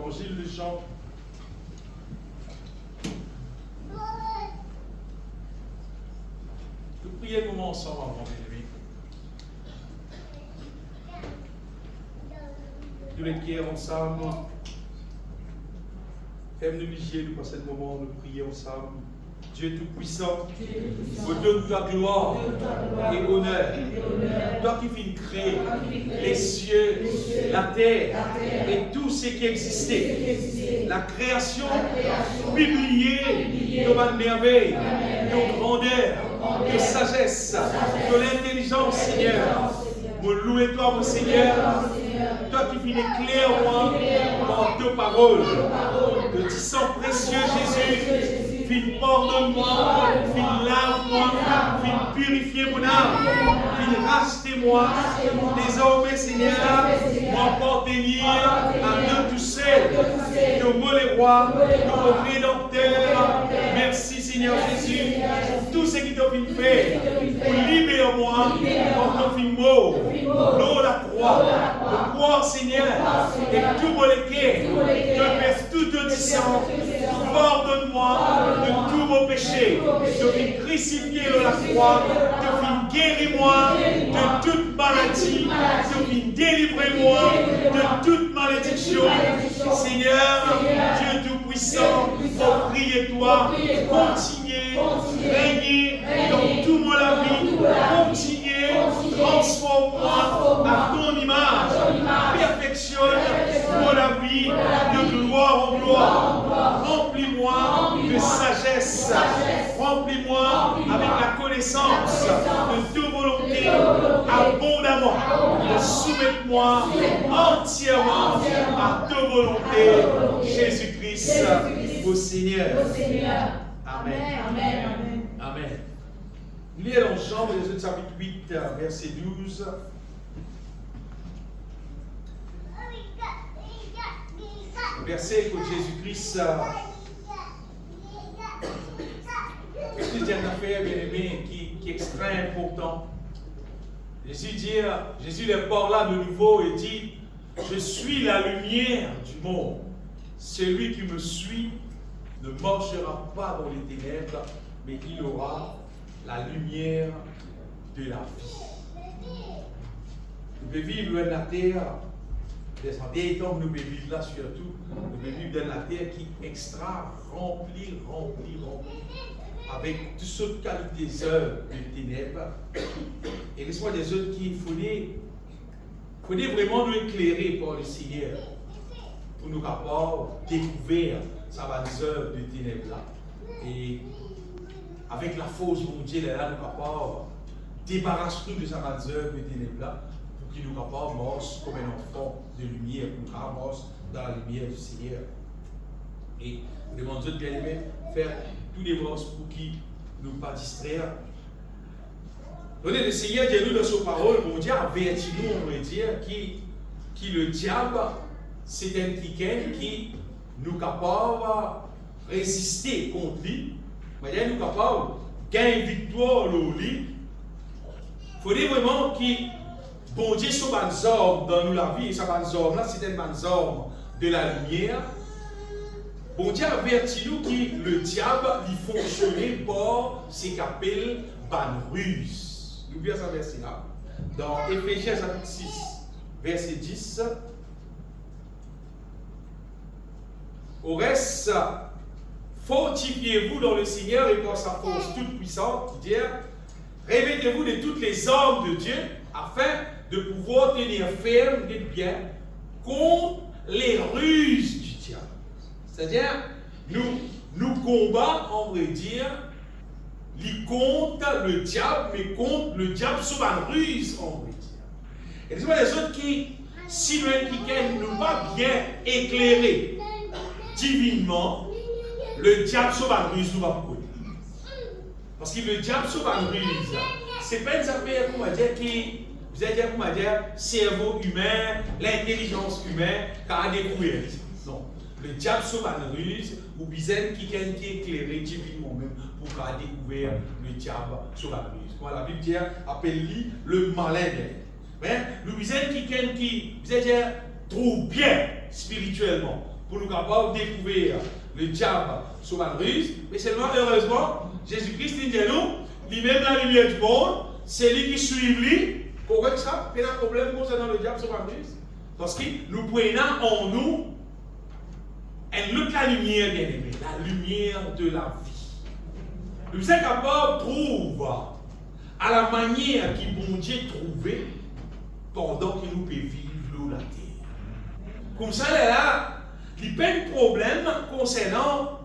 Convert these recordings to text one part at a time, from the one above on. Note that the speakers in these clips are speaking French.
l'évangile de Jean. Nous prions un moment ensemble avant d'élever. Nous les prions ensemble. Fais-nous obligés de passer le moment de prier ensemble. Dieu Tout-Puissant, vous donne ta gloire et honneur. Toi qui viens créer les cieux, la terre et tout ce qui existait. La création, publiée de ma merveille, de grandeur, de sagesse, de l'intelligence, Seigneur. Vous louez toi, mon Seigneur. Toi qui viens éclairer moi par deux paroles. Le sang précieux, Jésus. Viens pardonne-moi, viens lave-moi, viens purifier mon âme, viens racheter-moi. Désormais, Seigneur, m'appartenir à Dieu tout seul, de mon les rois, de mon rédempteur. Merci, Seigneur Jésus, pour tout ce qui t'a fait, pour libérer moi, quand ton film mort, l'eau la croix, le croix, Seigneur, et tout mon équerre, je baisse toute audition. Pardonne-moi de tous vos péchés, de venir crucifier de la croix, de venir guérir-moi de toute maladie, de venir délivrer-moi de toute malédiction. Seigneur, Dieu Tout-Puissant, pour prier toi, continuez, régner dans tout mon la vie, continuez, transforme-moi à ton image, perfectionne mon la vie de gloire en gloire. Remplis-moi de sagesse. Remplis-moi avec la connaissance de toute volonté abondamment. Soumets-moi entièrement à ta volonté, Jésus-Christ, au Seigneur. Amen. Amen. Lisez dans Jean, chapitre 8, verset 12. Verset que Jésus-Christ Jésus dit une affaire bien aimée qui est extrêmement important. Jésus les parle de nouveau et dit: je suis la lumière du monde. Celui qui me suit ne marchera pas dans les ténèbres, mais il aura la lumière de la vie. Nous pouvons vivre loin de la terre. En des temps que nous vivons là surtout, nous vivons dans la terre qui est extra remplie, avec toutes sortes de qualités d'œuvres de ténèbres. Et que ce soit des œuvres qu'il faudrait vraiment nous éclairer par le Seigneur pour nous capables découvrir sa œuvre de ténèbres là. Et avec la force de Dieu, là, nous capables débarrasser de sa œuvre de ténèbres là. Qui nous capable marche comme un enfant de lumière, pour nous marche dans la lumière du Seigneur. Et nous demandons Dieu de bien aimer, faire tous les marches pour qu'il ne nous pas distraire. Le Seigneur dit nous dans sa parole, mon Dieu avertit-nous, on va dire, qui le diable, c'est un quelqu'un qui nous capable de résister contre lui, mais nous capable de gagner victoire au lit. Il faut dire vraiment qu'il bon Dieu, ce bonnes hommes dans nous la vie, et ce bonnes hommes là, c'est des bonnes hommes de la lumière. Bon Dieu avertit nous que le diable il fonctionnait par ce qu'il appelle bonne ruse. Nous verrons ce verset là. Dans Éphésiens chapitre 6, verset 10. Au reste, fortifiez-vous dans le Seigneur et par sa force toute puissante, qui dit: revêtez-vous de toutes les armes de Dieu, afin de pouvoir tenir ferme, dites bien, contre les ruses du diable. C'est-à-dire, nous combattons, on va dire, contre le diable, mais contre le diable sous la ruse, on va dire. Et les autres qui, si nous ne pas bien éclairés divinement, le diable sous la ruse nous va pas connaître. Parce que le diable sous la ruse, c'est pas une affaire qu'on va dire qui, vous allez dire qu'on va dire cerveau humain, l'intelligence humaine, qui a découvert. Non. Le diable sous la ruse, ou bien qui est éclairé divinement même pour qu'il a découvert le diable sous la ruse. Quand la Bible dit, appelle-lui le malin. Mais nous disons qui vous allez dire trouve bien spirituellement. pour nous capables de découvrir le diable sous la ruse. Mais seulement, heureusement, Jésus-Christ dit nous, lui-même la lumière du monde, c'est lui qui suit lui. Correct ça? Il y a un problème concernant le diable sous la ruse. Parce que nous prenons en nous la lumière, bien aimé, la lumière de la vie. Nous sommes capables de trouver à la manière qui bon Dieu trouvait pendant qu'il nous peut vivre la terre. Comme ça, là, il n'y a pas de problème concernant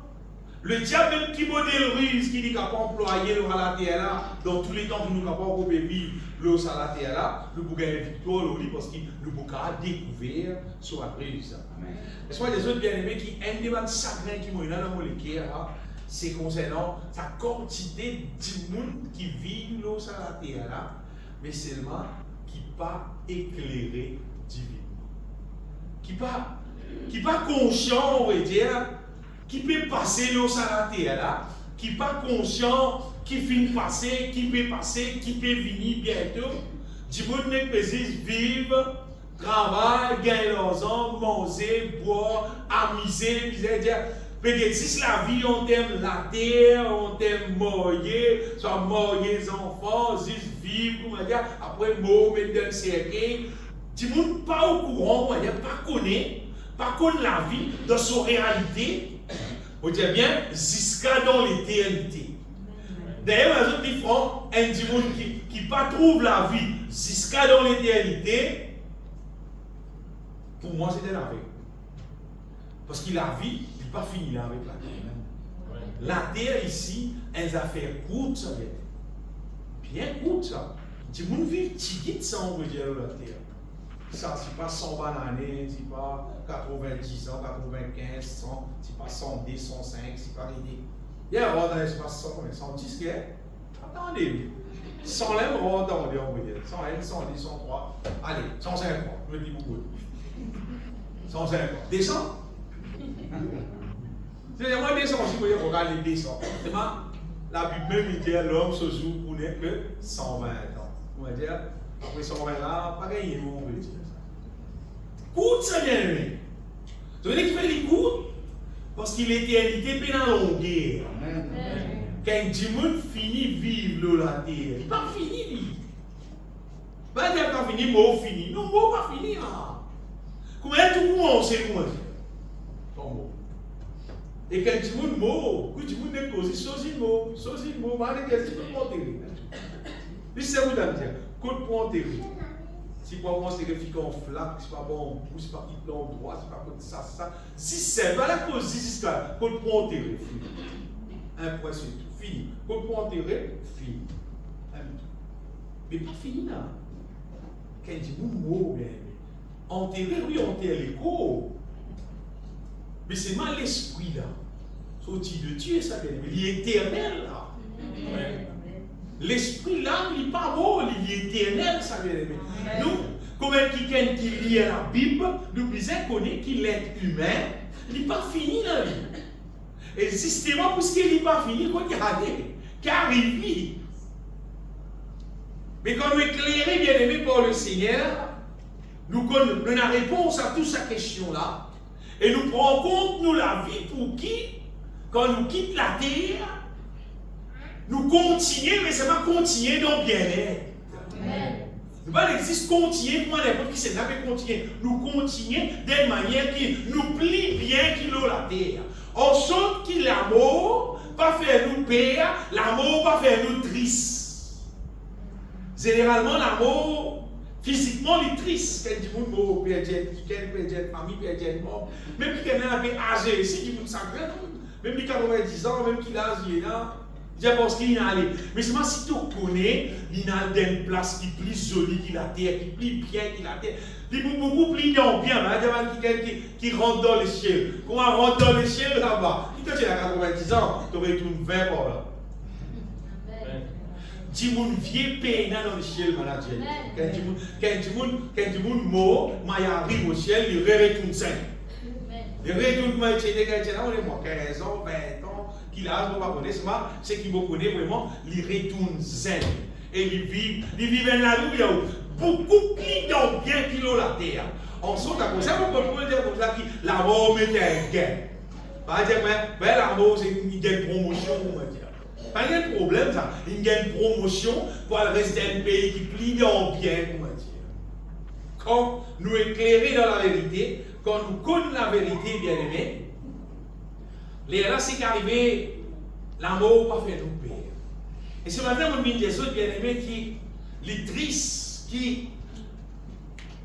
le diable qui modèle ruse, qui est capable d'employer l'eau à la terre là, dans tous les temps que nous sommes capables de vivre l'eau à la terre là, nous pouvons gagner victoire parce que nous pouvons découvrir sur la ruse. Est-ce que les autres bien-aimés qui ont des gens sacrés qui sont dans le cœur, c'est concernant sa quantité de monde qui vit l'eau à la terre là, mais seulement qui n'est pas éclairé divinement. Qui n'est pas conscient, on va dire, qui peut passer l'eau à la terre là, qui n'est pas conscient, qui finit passer, qui peut venir bientôt. Du monde qui peut vivre, travailler, gagner leurs hommes, manger, boire, amuser, peut-être si la vie, on t'aime la terre, on t'aime mourir, soit mourir les enfants, juste vivre, comment dire, après mourir, mettre dans le cercueil. Du monde pas au courant, on va dire, pas connaître la vie dans sa réalité. On dit bien, jusqu'à dans l'éternité. D'ailleurs, les autres différents, un du monde qui ne trouve la vie jusqu'à dans l'éternité, pour moi, c'était la vie. Parce que la vie, il n'est pas fini là avec la terre. La terre ici, une affaire courte, ça vient. Bien courte, ça. Du monde vit petit ça, on veut dire, la terre. Ça, c'est pas 100 années, c'est pas 90 ans, 95, 100, c'est pas 110, 105, c'est pas l'idée. Il y a un rond dans l'espace 110 qui est. Attendez, 100 lèvres, attendez, on va dire. 101, 110, 103, allez, 150, je me dis beaucoup. 150, descend. C'est moi descend aussi, vous voyez, regardez, descend. La Bible même dit l'homme se joue pour n'est que 120 ans. On va dire, après 120 ans, pas gagné, on veut dire. Coûte ça bien aimé. Tu veux dire qu'il fait les coûts? Parce qu'il l'éternité peut dans la longueur. Quand du monde finit vivre la terre, il n'est pas fini. Pas dire pas fini, mot fini. Non, mot pas fini. Comment est-ce que tout le monde sait comment c'est? Ton mot. Et quand du monde mot, quand du monde est causé, sosie mot, malgré que c'est pas enterré. Puis c'est vous d'aller dire, côte pour enterrer. Si pas bon, c'est que fique en flaque, c'est pas bon, c'est pas qui plan droit, c'est pas comme ça. Si c'est pas la cause, c'est ça, côte pour enterrer, fini. Un point sur tout, fini. Côte pour enterrer, fini. Mais pas fini là. Quand il dit mot, bien, enterrer, oui, enterrer les corps. Mais c'est mal l'esprit là. Sorti de Dieu, ça vient, mais il est éternel là. L'esprit, l'âme, il n'est pas beau, il est éternel, ça veut dire. Nous, comme quelqu'un qui lit la Bible, nous disons qu'il est humain, il n'est pas fini la vie. Et justement, puisqu'il n'est pas fini, regardez, qu'arrive. Mais quand nous éclairons, bien aimé par le Seigneur, nous avons la réponse à toute cette question-là. Et nous prenons en compte, nous, la vie pour qui, quand nous quittons la terre, nous continuons, mais ça va continuer dans le bien-être. Il va existe continuer, comment n'importe qui c'est là, mais continuer. Nous continuons d'une manière qui nous plie bien qu'il a la terre. En sorte que l'amour va faire nous peur, l'amour va faire nous triste. Généralement, l'amour, physiquement, il est triste. Quand il dit mot, perdre famille, perdre mort. Même si quelqu'un a âgé ici, il dit sacré, même si 90 ans, même qu'il a âgé là. Je pense qu'il y a allé. Mais seulement si tu connais, il y a une place qui est plus jolie que la terre, qui est plus bien que la terre. Il est beaucoup plus bien. Il y a quelqu'un qui rentre dans le ciel. Quand on rentre dans le ciel là-bas, quand tu as 90 ans, tu aurais tout 20 par là. Tu as un vieux pénin dans le ciel, manager. Quand tu as un mot, il arrive au ciel, il retourne 5. Il retourne, on est 15 ans, 20 ans. Qu'il a, on va connaître, c'est qui me connaît vraiment, il retourne zen. et ils vivent la vie. Beaucoup plus dans bien qu'il la terre. En sort comme ça, on peut dire comme ça que la mort mettait un gain. Pas dire, mais la mort c'est une gain promotion, on va dire. Pas de problème ça, une gain promotion pour rester un pays qui plie dans bien, on va dire. Quand nous éclairer dans la vérité, quand nous connaissons la vérité, bien aimé, là c'est qu'arrivé, la mort pas fait nous payer. Et ce matin, on dit des autres bien aimés qui les tristes, qui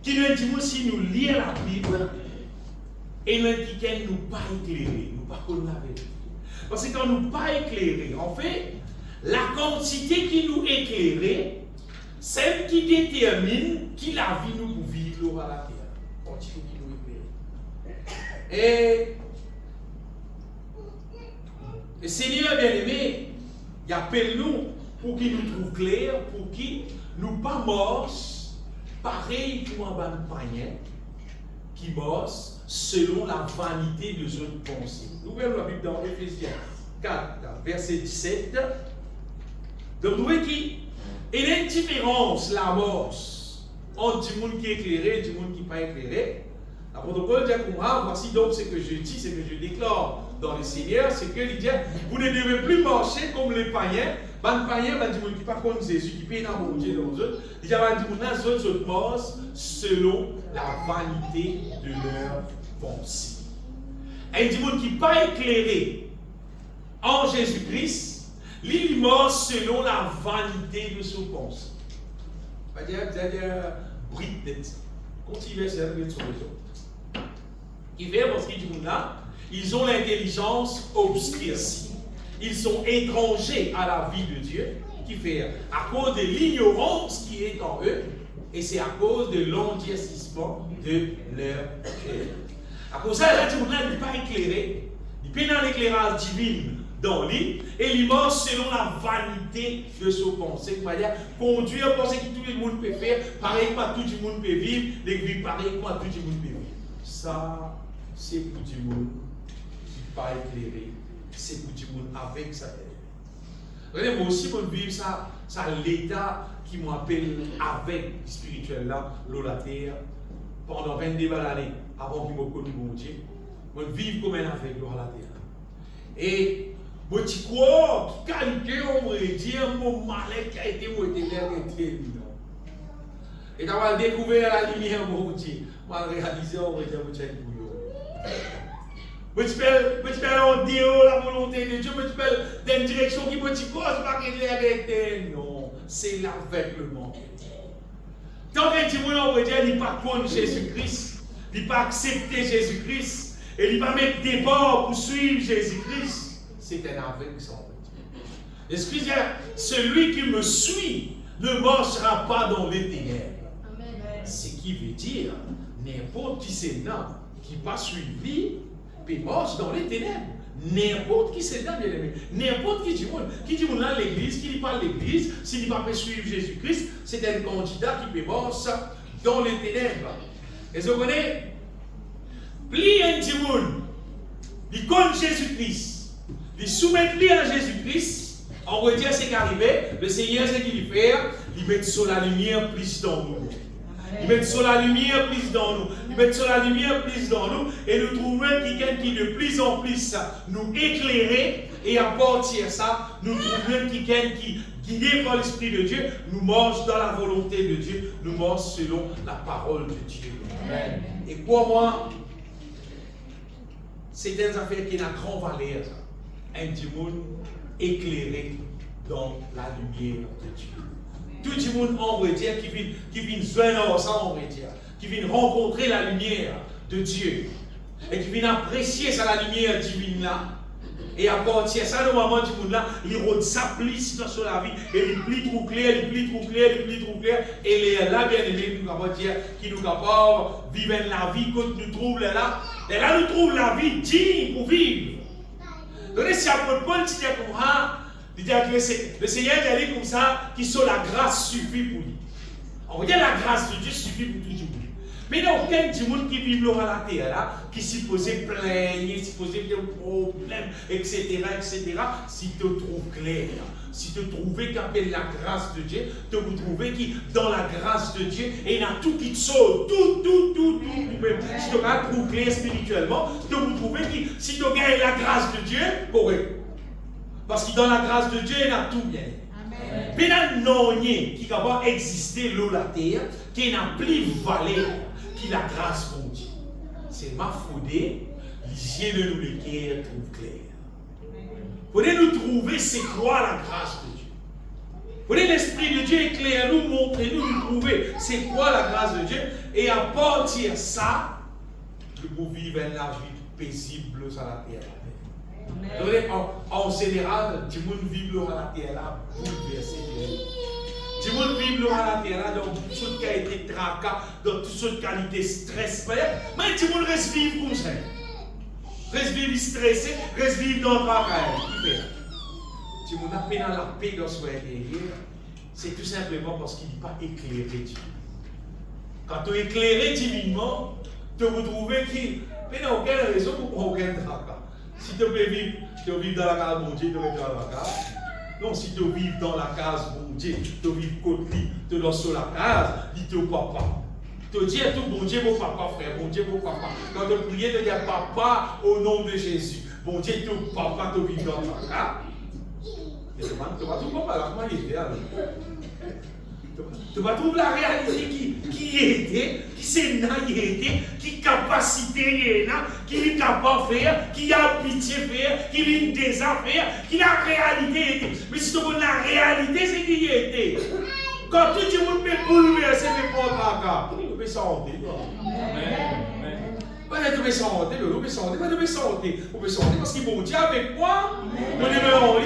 nous disent si nous lisons la Bible et nous disent qu'elle nous pas éclairés, nous pas connaître la vérité. Parce que quand nous pas éclairés, en fait, la quantité qui nous éclaire, celle qui détermine qui la vie nous pour vivre à la terre. Quantité qui nous éclaire. Et Seigneur bien-aimé, il appelle nous pour qu'il nous trouve clair, pour qu'il nous pas morts, pareil pour un ban païen qui mort selon la vanité de son pensée. Nous voyons la Bible dans Éphésiens 4, verset 17. Donc vous voyez qu'il y a une différence, la mort, entre du monde qui est éclairé et du monde qui n'est pas éclairé. L'apôtre Paul dit pour moi, voici donc ce que je dis, ce que je déclare dans le Seigneur, c'est que il dit, vous ne devez plus marcher comme les païens. Les païens, du monde qui pas contre Jésus, qui paye dans mon Dieu dans les autres, il dit, les autres morts selon la vanité de leur pensée. Et du monde qui n'est pas éclairé en Jésus-Christ, il est mort selon la vanité de son pensée. C'est-à-dire, Brit, continuez à servir sur les autres. Qui fait parce qu'ils disent là, ils ont l'intelligence obscurcie. Ils sont étrangers à la vie de Dieu, qui fait à cause de l'ignorance qui est en eux, et c'est à cause de l'endurcissement de leur cœur. À cause de ça, là, il n'est pas éclairé. Il peut dans l'éclairage divin dans lui, et il mort selon la vanité de son pensée. C'est-à-dire, conduire, penser que tout le monde peut faire, pareil que tout le monde peut vivre, les vivre pareil que tout le monde peut vivre. Ça, c'est pour du monde qui n'est pas éclairé, c'est pour du monde avec sa tête. Regardez, moi aussi, je vis ça, l'état qui m'appelle avec spirituel là, la terre, pendant 22 années, avant que je me connaisse mon Dieu. Je vis comme un avec la terre. Et je crois que quelqu'un, on va dire, mon mal-être qui a été arrêté. Et quand on a découvert la lumière, mon Dieu, on a réalisé, on va dire, je peux dire la volonté de Dieu, je peux dans une direction qui me dit, pas qu'il est arrêté. Non, c'est l'aveuglement. Tant que tu on va dire, il n'est pas contre Jésus-Christ, il n'est pas accepter Jésus-Christ, et il ne va pas mettre des bords pour suivre Jésus-Christ. C'est un aveugle sans Dieu. Excusez, celui qui me suit ne marchera pas dans les ténèbres. Amen. Ce qui veut dire, n'importe qui c'est là, qui n'a pas suivi, puis marche dans les ténèbres. N'importe qui c'est là, bien aimé. N'importe qui dit là l'église, qui dit pas l'église, s'il ne va pas suivre Jésus-Christ, c'est un candidat qui peut marcher dans les ténèbres. Et vous connaissez, plus un petit monde, il connaît Jésus-Christ. Il soumet à Jésus-Christ, on va dire ce qui est arrivé, le Seigneur, ce qu'il fait, il met sur la lumière plus dans nous. Il met sur la lumière plus dans nous. Il met sur la lumière plus dans nous. Et nous trouvons quelqu'un qui de plus en plus nous éclairer. Et à partir de ça, nous trouvons quelqu'un qui, guidé par l'Esprit de Dieu, nous marche dans la volonté de Dieu, nous marche selon la parole de Dieu. Amen. Et pour moi, c'est une affaire qui a une grande valeur. Un monde éclairé dans la lumière de Dieu. Tout le monde, on va dire, qui vient joindre ensemble, on va dire, qui vient rencontrer la lumière de Dieu et qui vient apprécier ça, la lumière divine là. Et à partir de ça, le moment du monde là, il rôde sa plisse sur la vie et il plie trop clair, il plie trop clair, il plie trop clair. Et les là, bien aimés, nous avons dire, qui nous capables de vivre la vie quand nous trouvons là. Et là, nous trouvons la vie digne pour vivre. Donc, si l'apôtre Paul dit comme ça, il dit que le Seigneur dit comme ça, qu'il soit la grâce suffit pour lui. On va dire la grâce de Dieu suffit pour tout le monde. Mais non, aucun du monde qui vit à la terre là, qui supposé plaigner, supposé des problèmes, etc., si tu trouves clair, si tu trouves qu'appelle la grâce de Dieu, tu vous trouvez que dans la grâce de Dieu, il y a tout qui te sauve, tout, même. Si tu trouves clair spirituellement, tu vous trouvez que si tu gagnes la grâce de Dieu, correct. Parce que dans la grâce de Dieu, il y a tout bien. Mais il y a non qui va exister l'eau la terre, qui n'a plus valeur que la grâce de Dieu. C'est ma faute, les yeux de nous les cœurs trouvent clair. Vous nous trouver c'est quoi la grâce de Dieu. Vous l'Esprit de Dieu est clair, nous montrer, nous trouver c'est quoi la grâce de Dieu. Et à partir de ça, nous vivons la vie paisible sur la terre. En général, du monde vivre à la terre là, bouleversé. Du monde vivre à la terre là, dans toutes sortes de qualités de tracas, dans toutes sortes de qualités de stress. Mais du monde reste vivre comme ça. Reste vivre stressé, reste vivre dans le tracas. Du monde a peine à la paix dans son intérieur, c'est tout simplement parce qu'il n'est pas éclairé Dieu. Quand tu es éclairé divinement, tu vous trouvez qu'il n'y a aucune raison pour aucun tracas. Si tu veux vivre dans la case, bon Dieu, tu veux vivre dans la case. Non, si tu vis dans la case, bon Dieu, tu vis côté, tu es sur la case, dis au papa. Tu dis à tout, bon Dieu, mon papa, frère, bon Dieu, mon papa. Quand tu pries, tu dis papa au nom de Jésus. Bon Dieu, ton papa, tu vis dans la case. Mais tu vas trouver papa, comment il est là. Tu vas trouver la réalité qui était, qui s'est naïveté, qui capacité qui est capable de faire, qui a pitié de faire, qui a des affaires, qui la réalité. Mais si tu vois la réalité, c'est qui était. Quand tu dis que tu peux bouleverser mes portes, tu peux sentir. Amen. Tu peux sentir, parce qu'il bon Dieu avec moi,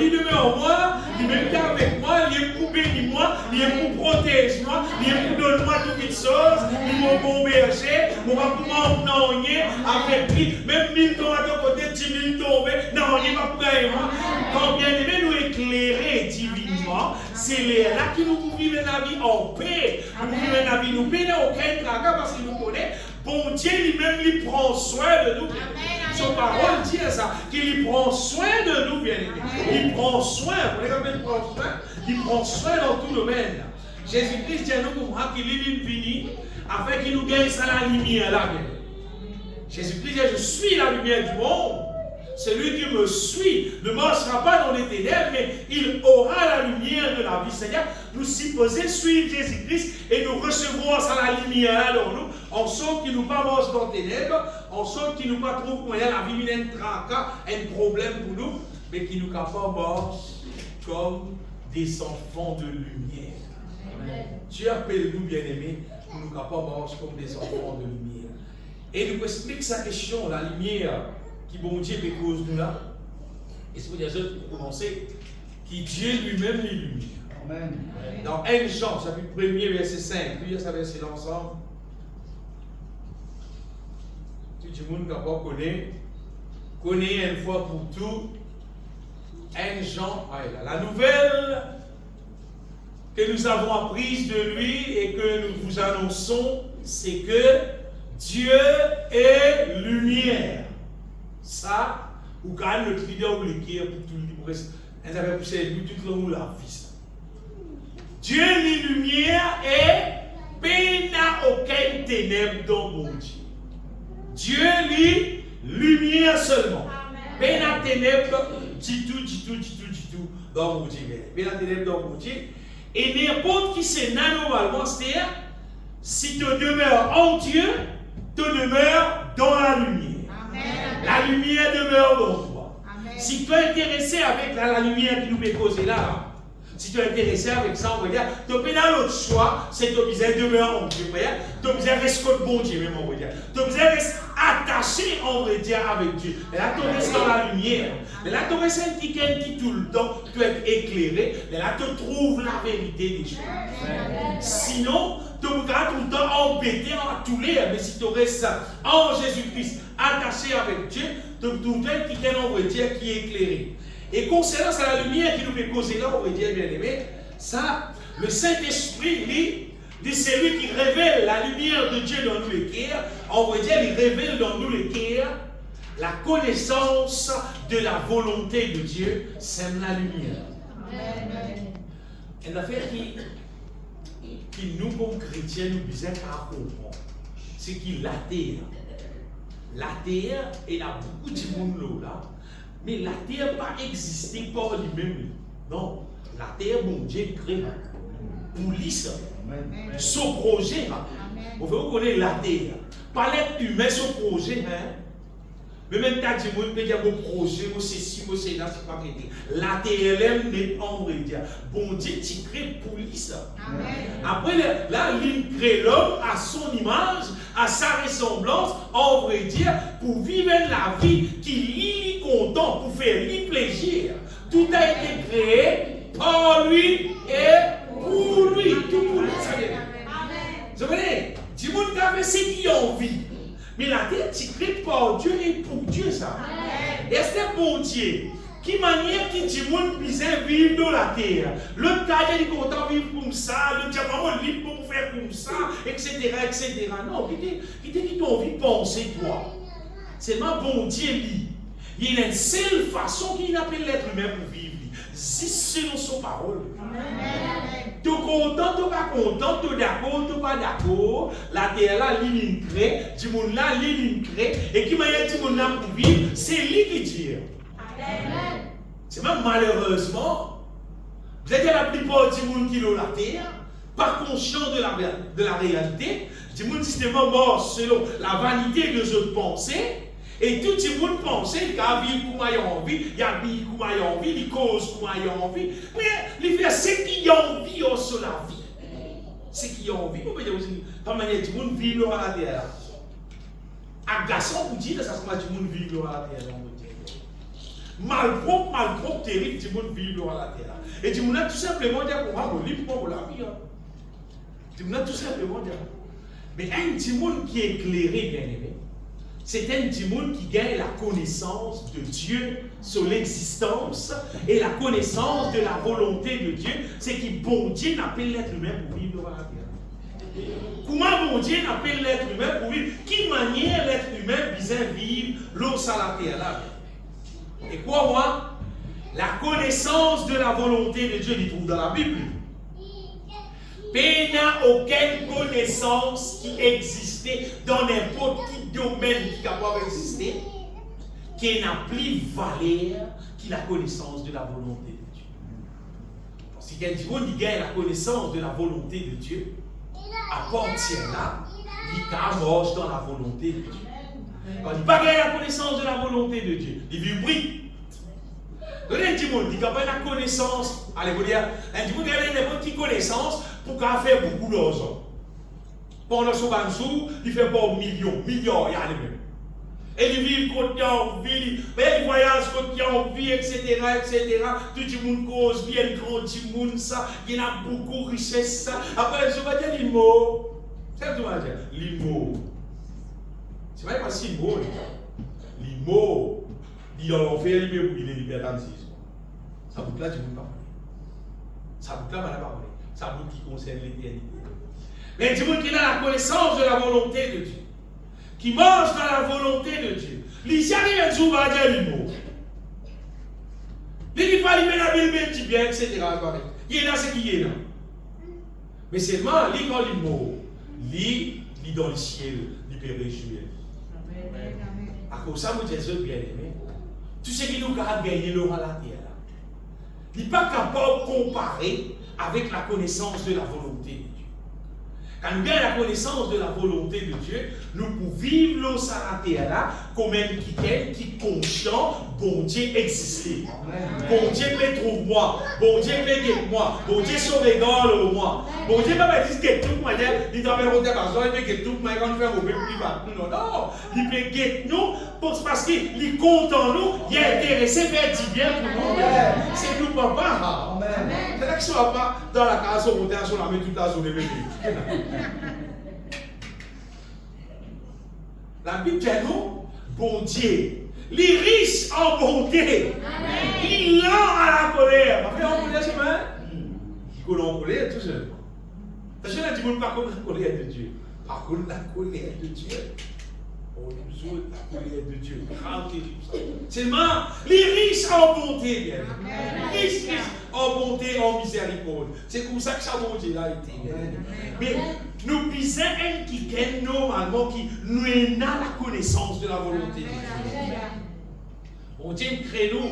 il demeure en moi, il est avec moi, il est pour bénir moi, il est pour protéger moi, il est pour donner moi toutes les choses, il est pour berger, il va pour m'emmener avec lui, même 1000 tombes à ton côté, 10 000 tombés, non, il va pour gagner moi. Quand bien aimé nous éclairer divinement, c'est là qui nous vivons la vie en paix, nous vivons la vie, nous payons aucun tracas parce qu'il nous connaît. Bon Dieu lui-même, il prend soin de nous. Son parole dit ça, qu'il prend soin de nous, bien aimé. Il prend soin, vous voyez comment il prend soin? Il prend soin dans tout domaine. Jésus-Christ dit à nous qu'il est venu afin qu'il nous gagne ça la lumière là. Jésus-Christ dit, je suis la lumière du monde. Celui qui me suit ne marchera pas dans les ténèbres, mais il aura la lumière de la vie. C'est-à-dire, nous supposons suivre Jésus-Christ et nous recevoir ça la lumière dans nous, en sorte qu'il nous pas marche dans les ténèbres, en sorte qu'il nous pas trouve moyen la vie un tracas, un problème pour nous, mais qu'il nous capable marche comme des enfants de lumière. Amen. Dieu appelle nous bien-aimés, pour nous capable marche comme des enfants de lumière. Et nous explique sa question, la lumière. Qui bon Dieu peut cause nous là. Et c'est pour dire pour commencer, qui Dieu lui-même les lumière. Amen. Dans 1 Jean, chapitre 1er, verset 5, puis ça verset l'ensemble. Tout le monde qui connaît une fois pour tout. 1 Jean, la nouvelle que nous avons apprise de lui et que nous vous annonçons, c'est que Dieu est lumière. Ça, ou quand notre leader ou l'équerre pour tout le monde, elle avait poussé lui toute le monde la vie. Dieu est lumière et peine n'a aucune ténèbre dans mon Dieu. Dieu est lumière seulement. Peine n'a ténèbre du tout dans mon Dieu. Peine n'a ténèbre dans mon Dieu. Et n'importe qui c'est normalement, c'est-à-dire, si tu demeures en Dieu, tu demeures dans la lumière. La lumière demeure dans toi. Amen. Si tu es intéressé avec la lumière qui nous fait causer là, si tu es intéressé avec ça, on va dire, tu peux dans l'autre choix, c'est que tu besoin demeurer en Dieu. Tu besoin rester bon Dieu, même on va dire. Tu besoin rester attaché, on va dire, avec Dieu. Et là, tu restes dans la lumière. Et là, tu restes un petit qui tout le temps, tu es éclairé. Et là, tu trouves la vérité des choses. Amen. Sinon, tu vas tout le temps embêté en tous les, mais si tu restes en Jésus-Christ, attaché avec Dieu, tu trouves qui est, on va dire, qui est éclairé. Et concernant ça, la lumière qui nous fait causer là, on va dire, bien aimé, ça, le Saint-Esprit, C'est lui qui révèle la lumière de Dieu dans nous les cœurs. On va dire, il révèle dans nous les cœurs la connaissance de la volonté de Dieu, c'est la lumière. Amen. Une affaire qui nous, comme chrétiens, nous disons à comprendre, c'est qu'il la terre. La terre, il y a beaucoup de monde là, mais la terre n'a pas existé par lui-même. Non, la terre, bon Dieu crée pour lui ça. Son projet, vous connaissez la terre. Pas l'être humain, son projet, mais même quand tu dis qu'il y a un projet, c'est là, c'est pas vrai. La TLM n'est pas vrai. Bon Dieu, tu crées pour lui ça. Après, là, il crée l'homme à son image, à sa ressemblance, en vrai dire, pour vivre la vie qui lui content, pour faire lui plaisir. Tout a été créé par lui et pour lui. Tout pour lui, ça vient. Vous voyez, du monde qui a fait ce qu'il a envie. Mais la terre, tu crées par Dieu et pour Dieu, ça. Et c'est pour Dieu. Qui manière qui dit monde bizarre vivre dans la terre. L'autre cas, il est content de vivre comme ça. L'autre dit, maman, libre pour faire comme ça, etc., etc. Non, qui t'ont envie de penser, toi. C'est ma bon Dieu, lui. Il y a une seule façon qu'il appelle l'être humain pour vivre. Si selon son parole. Tu es content, tu n'es pas content, tu es d'accord, tu n'es pas d'accord. La terre là, l'île crée, du monde là, l'île crée. Et qui m'a dit du monde là pour vivre, c'est lui qui dit. C'est même malheureusement, vous êtes la plupart du monde qui est la terre, pas conscient de la réalité, du monde justement mort selon la vanité de leurs pensées. Et tout le monde pensait qu'il y a vie comme il a envie, il y a vie comme il a envie, il cause comme il a envie. Mais il fait ce qu'il a envie sur la vie. Ce qu'il a envie. Vous pouvez dire aussi, pas manière tout le monde vit à la terre. Agaçant vous dire, ça se passe tout le monde vit à la terre. Malpropre, terrible, tout le monde vit à la terre. Et tout le monde a tout simplement dit qu'on va libre pour la vie. Tout le monde a tout simplement dit. Mais un petit monde qui est éclairé, bien aimé. C'est un démon qui gagne la connaissance de Dieu sur l'existence et la connaissance de la volonté de Dieu. C'est qui bon Dieu n'appelle l'être humain pour vivre dans la terre. Comment bon Dieu n'appelle l'être humain pour vivre? Quelle manière l'être humain vise vivre l'eau sur la terre là? Et quoi moi? La connaissance de la volonté de Dieu, il trouve dans la Bible. Il n'y a aucune connaissance qui existait dans n'importe quel domaine qui est capable d'exister, qui n'a plus valeur que la connaissance de la volonté de Dieu. Si quelqu'un dit gagne la connaissance de la volonté de Dieu, à partir là, il marche dans la volonté de Dieu. Quand il n'a pas gagné la connaissance de la volonté de Dieu, il vit. Un démon qui a la connaissance, allez vous dire, un démon qui a une petite connaissance pour faire beaucoup d'argent. Pendant ce jour, il fait pas millions, milliards, il y a les mêmes. Et il vit quand il a envie, il voyage quand il a envie, etc., etc. Tout le monde cause, il y a un grand monde, ça, il y en a beaucoup de richesse, ça. Après, je vais dire l'IMO. C'est ce que je vais dire, l'IMO. C'est vrai que c'est l'IMO. L'IMO. Il a l'enfer, il est libertantisme. Ça vous là, tu ne peux pas parler. Ça vous là, je ne peux pas parler. Ça vous qui concerne l'éternité. Mais du monde qui a la connaissance de la volonté de Dieu, qui marche dans la volonté de Dieu, il arrive un jour à dire les mots. Il dit pas lui mettre la Bible, dit bien, etc. Il est là, c'est qui est là. Mais seulement, il quand les mots, il dans le ciel, il peut réjouir. À cause de ça, vous dites, bien aimé. Tout ce qui nous a gagné l'aura la terre. Il n'est pas capable de comparer avec la connaissance de la volonté de Dieu. Quand nous gagnons la connaissance de la volonté de Dieu, nous pouvons vivre l'eau sur la terre là, comme un qui est conscient, bon Dieu exister. Bon Dieu peut trouver moi, bon Dieu peut guérir moi, bon Dieu sauvegarde moi. Bon Dieu ne peut pas dire que tout le monde il doit faire autre chose, il peut que tout le monde quand faire au plus bas. Non, non, il peut guérir nous parce qu'il compte en nous, il est intéressé à faire du bien pour nous. C'est nous papa. C'est là que je ne sois pas dans la case au monter sur la main toute la journée. La Bible dit nous, bon Dieu, les riches en bonté, il lent à la colère. Après, en colère, c'est vrai. Il coule en colère tout seul. Parce que là, tu ne pas contre la colère de Dieu. Par contre, la colère de Dieu. Oh, nous autres, la colère de Dieu. Seulement, les riches en bonté, bien. Riches en bonté, en miséricorde. C'est comme ça que ça, mon Dieu, a été. Mais nous disons un qui gagne normalement, qui nous a la connaissance de la volonté de Dieu. On Dieu crée nous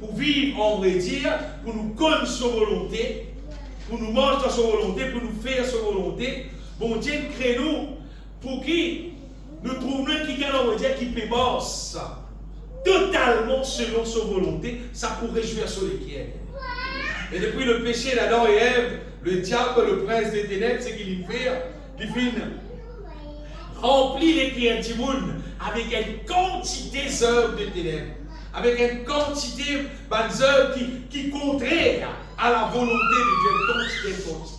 pour vivre, on va dire, pour nous connaître sa volonté, pour nous manger dans sa volonté, pour nous faire sa volonté. Bon Dieu crée nous pour qui nous trouvons qui gagne, on va dire, qui peut bosser totalement selon sa volonté, ça pour réjouir sur les pierres. Et depuis le péché d'Adam et Ève, le diable, le prince des ténèbres, c'est qu'il fait, remplit les pierres du monde avec une quantité d'œuvres de ténèbres, avec une quantité d'œuvres qui contraire à la volonté de Dieu, quantité.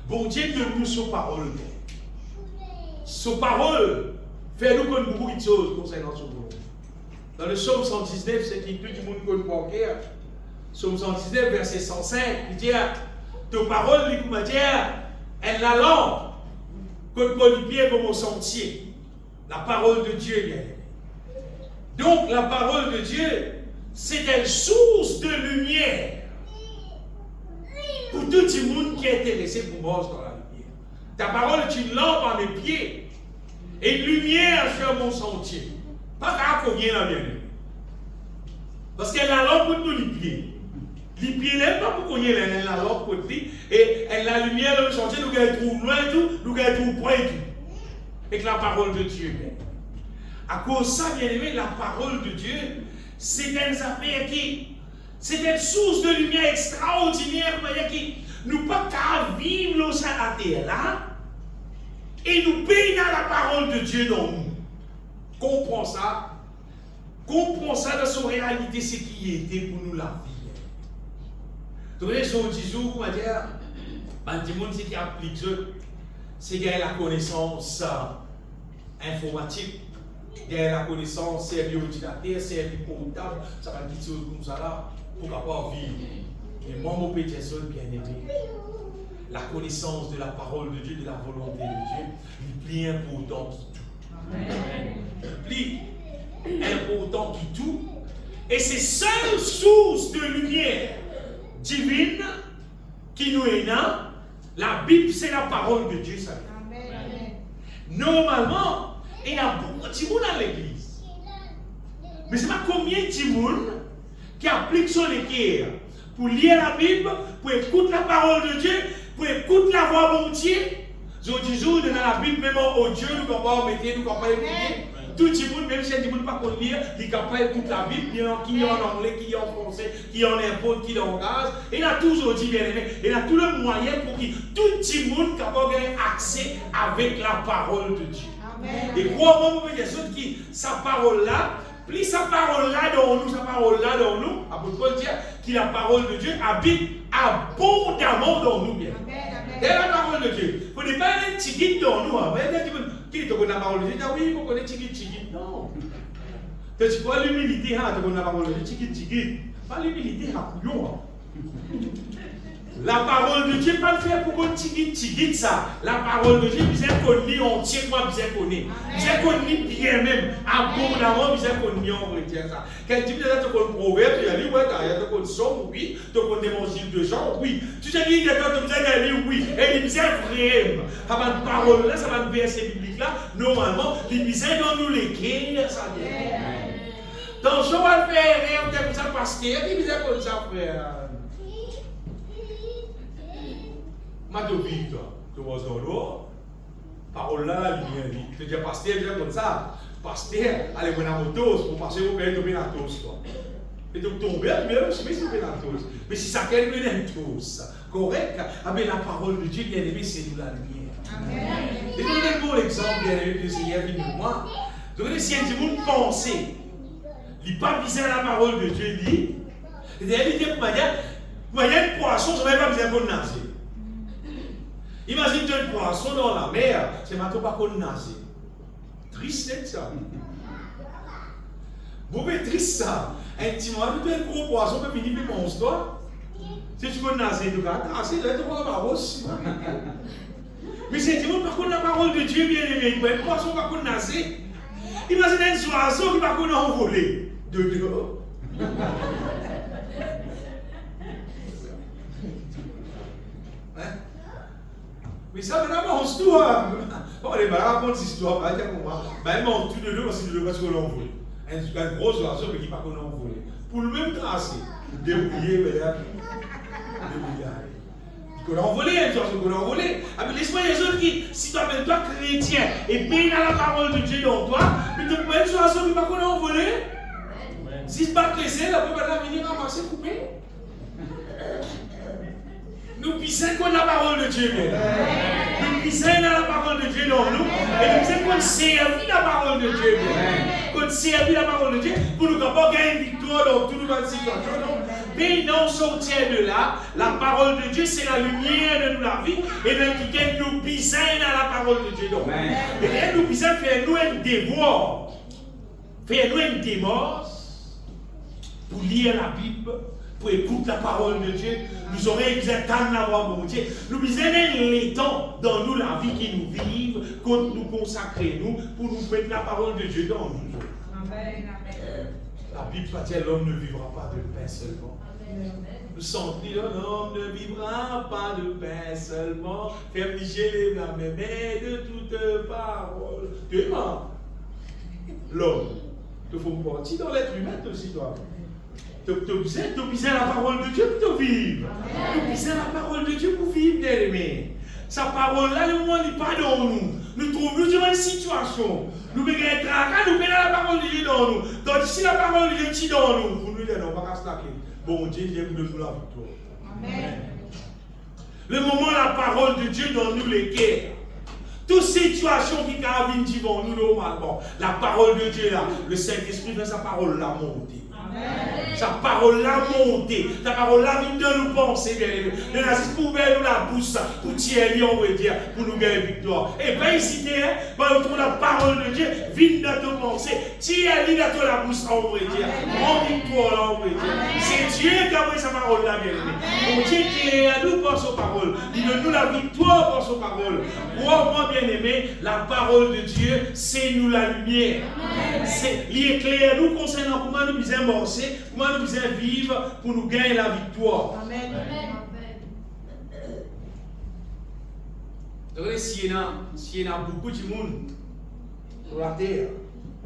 Bon Dieu donne nous sa parole. Sa parole fait nous connaître beaucoup de choses concernant son volonté. Dans le psaume 119, c'est qui tout le monde connaît pour cœur. Psaume 119, verset 105, il dit ta parole, il dit, elle la lampe, comme mon pied comme mon sentier. La parole de Dieu, bien aimé. Donc, la parole de Dieu, c'est une source de lumière pour tout le monde qui est intéressé pour marcher dans la lumière. Ta parole est une lampe à mes pieds et une lumière sur mon sentier. Pas qu'à cogner la bien. Parce qu'elle a la lampe pour tous les pieds. Les pieds n'est pas pour cogner la lampe pour lui. Et elle a la lumière dans le sentier, nous allons trouver loin et tout, nous allons trouver près et tout. Avec la parole de Dieu. À cause de ça, bien aimé, la parole de Dieu, c'est une affaire qui, c'est une source de lumière extraordinaire, qui nous pas qu'à vivre sur la terre là, et nous payons la parole de Dieu dans nous. Comprends ça dans son réalité, c'est qui était pour nous la vie. Donc, les gens disent, comment dire, le monde qui applique ça, c'est qu'il y a la connaissance informatique. Il y a la connaissance, c'est l'ordinateur, c'est le portable, ça va dire des choses comme ça là, pour pouvoir vivre. Mais moi, mon petit bien aimé, la connaissance de la parole de Dieu, de la volonté de Dieu, est plus important que tout. Plus important que tout. Et c'est seule source de lumière divine qui nous est là. La Bible, c'est la parole de Dieu, ça. Normalement, il y a beaucoup de gens dans l'église. Mais c'est pas combien de gens qui appliquent sur l'équerre pour lire la Bible, pour écouter la parole de Dieu, pour écouter la voix de Dieu. Je dis toujours dans la Bible, même au Dieu, nous ne pouvons pas mettre, nous ne pouvons pas écouter. Tout le monde, même si les gens ne peuvent pas lire, ils ne peuvent pas écouter la Bible, qui est en anglais, qui est en français, qui est en impôt, qui est en gaz. Il a toujours dit, bien aimé, il a tout le moyen pour que tout le monde puisse avoir accès avec la parole de Dieu. Et crois-moi, mon Dieu, qui sa parole-là, plus sa parole-là dans nous, apôtre Paul dit que la parole de Dieu habite abondamment dans nous. Bien. C'est la parole de Dieu. Vous n'êtes pas un petit guide dans nous. Qui est la parole de Dieu? Oui, vous connaissez petit guide. Non. Tu vois l'humilité, tu connais la parole de Dieu, petit guide. Pas l'humilité, la parole de Dieu, pas le faire pour qu'on tigide ça. La parole de Dieu, bien qu'on lit entièrement, bien qu'on lit. Bien qu'on lit bien même, abondamment, bien qu'on lit, on retient ça. Quand tu dis que tu as un proverbe, tu as dit, ouais, tu as un somme, oui. Tu as un évangile de Jean, oui. Tu as dit, tu as dit, oui. Et les misères vraies. Avant de parole là, ça va nous verser biblique là, normalement, les misères dans nous les guerres, ça vient. Donc, je vais faire rien comme ça parce qu'il y a des misères comme ça, frère. Matovie, toi, tu vas dans l'eau, parole là, la lumière dit. Tu dis, pasteur, viens comme ça. Pasteur, allez, vous avez moto, pour passer au pays, tomber dans la tosse, toi. Et donc, tomber, mais là, je sais pas si tomber dans la tosse. Mais si ça quelqu'un dans la tosse, correct, mais la parole de Dieu, bien aimé, c'est nous la lumière. Amen. Et donc, un bon exemple, bien aimé, que le Seigneur vient de moi. Donc, si un petit monde pensait, il n'est pas bizarre la parole de Dieu, il dit, il dit, un poisson, ça ne va pas bizarre pour nager. Imagine un poisson dans la mer, c'est maintenant pas qu'on nager. Triste, ça. Vous pouvez triste ça. Intimement, tu as un gros poisson, tu peux finir par monstre. Si tu peux nager, tu vas nager, tu vas avoir aussi. Mais c'est dit, par contre, la parole de Dieu, bien aimé, il y a une poisson par contre nager. Imaginez un oiseau qui par contre envolé. De dehors. Hein? Mais ça, maintenant, on se trouve. On est malade, raconte cette histoire, pas dire comment. Ben, on tout de deux, parce qu'on l'a envolé. Un gros oiseau, mais qui par contre envolé. Pour le même tracé. Débrouiller, mesdames. Débrouiller. Qu'on a envolé, qu'on a envolé. Mais laisse-moi les autres qui, si toi, chrétien, et puis il a la parole de Dieu dans toi, mais tu peux être oiseau qui par contre envolé. Si ce bac laissé, la peut venir ramasser, couper. Nous puissons qu'on a la parole de Dieu. Nous puissons la parole de Dieu dans nous. Et nous puissons qu'on servi la parole de Dieu. Qu'on servi la parole de Dieu pour nous pas gagner une victoire dans toute notre situation. Mais non, sortir de là, la parole de Dieu, c'est la lumière de nous, la vie. Et donc, nous puissons la parole de Dieu. Donc. Et nous puissons faire nous un devoir, faire nous un démence pour lire la Bible, pour écouter la parole de Dieu. Nous aurons exactement la voix de Dieu. Nous besoin les temps dans nous, la vie qui nous vive, quand nous consacrer nous, pour nous mettre la parole de Dieu dans nous. Amen. La Bible dit l'homme ne vivra pas de pain seulement. Nous sentons l'homme ne vivra pas de pain seulement. Faire micher la même, mais de toute parole. Tu es mort. L'homme. Il faut partir dans l'être humain aussi, toi. Tu as besoin la parole de Dieu pour te vivre. Tu as besoin la parole de Dieu pour vivre, bien aimé. Sa parole-là, le monde n'est pas dans nous. Nous trouvons dans une situation. Nous devons être tracas, nous prenons la parole de Dieu dans nous. Donc, si la parole de Dieu est dans nous, vous nous dites non, pas qu'à se laquer. Bon Dieu, il nous donne la victoire. Amen. Le moment, la parole de Dieu dans nous, les guerres. Toute situation qui carabine devant nous, normalement. La parole de Dieu là, le Saint-Esprit fait sa parole là monter. Sa parole l'a monté, sa parole l'a vite de nous penser, bien aimé. De la pour ouvrir nous la bouche, pour tirer, on veut dire, pour nous gagner victoire. Et bien ici, par la parole de Dieu, vite de te penser, tirer, de la bouche, on veut dire. En victoire, là, on veut dire. C'est Dieu qui a pris sa parole là, bien aimé. Mon Dieu qui est à nous par sa parole. Il donne nous la victoire par sa parole. Moi, bien aimé, la parole de Dieu, c'est nous la lumière. Il éclaire nous concernant comment nous nous avancer, comment nous devons vivre pour nous gagner la victoire. Amen. Regardez, s'il y a beaucoup de monde sur la terre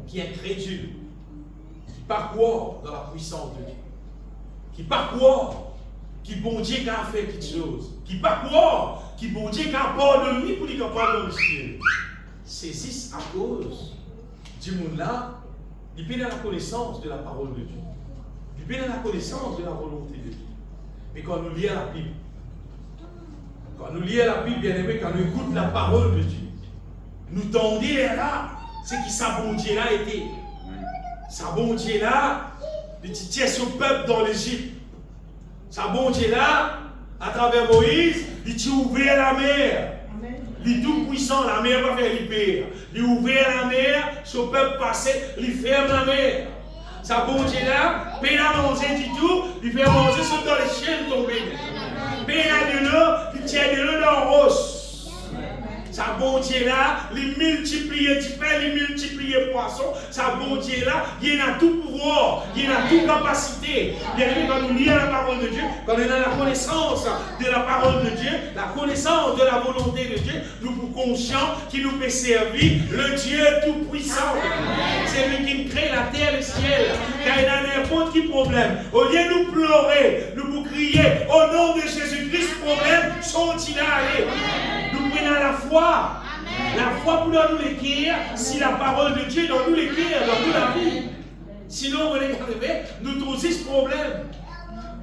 qui est incrédule, qui parcourt dans la puissance de Dieu, qui parcourt, qui bon Dieu qui a fait quelque chose, qui parcourt, qui bon Dieu qui a pardonné pour lui capable dans le ciel. C'est juste à cause du monde là, il peut dans la connaissance de la parole de Dieu. Il peut dans la connaissance de la volonté de Dieu. Mais quand nous lisons la Bible, bien aimé, quand nous écoutons la parole de Dieu, nous tendons là, c'est qui sa bon Dieu là était. Sa bon Dieu là, il tient son peuple dans l'Égypte. Sa bon Dieu là, à travers Moïse, il a ouvert la mer. Il est tout puissant, la mer va faire l'hyper. Il ouvert la mer, son peuple passait, il ferme la mer. Sa bon Dieu là, peine à manger du tout, il fait manger sur dans les chiens tomber. Peine à de l'eau, il tient de l'eau dans le rose. Sa bon Dieu là, il multiplie du pain, il multiplie poisson. Sa bon Dieu là, il a tout pouvoir, il a toute capacité. Bien aimé, quand nous lisons la parole de Dieu, quand on a la connaissance de la parole de Dieu, la connaissance de la volonté de Dieu, nous sommes conscients qu'il nous peut servir le Dieu tout-puissant. C'est lui qui crée la terre et le ciel. Car il a n'importe quel problème. Au lieu de nous pleurer, nous vous crier au nom de Jésus-Christ, problème sont-ils allés. Nous prenons la foi. Amen. La foi pour nous l'écrire, si la parole de Dieu dans nous l'écrire, dans nous la vie. Sinon, vous regardez, nous trouvons ce problème.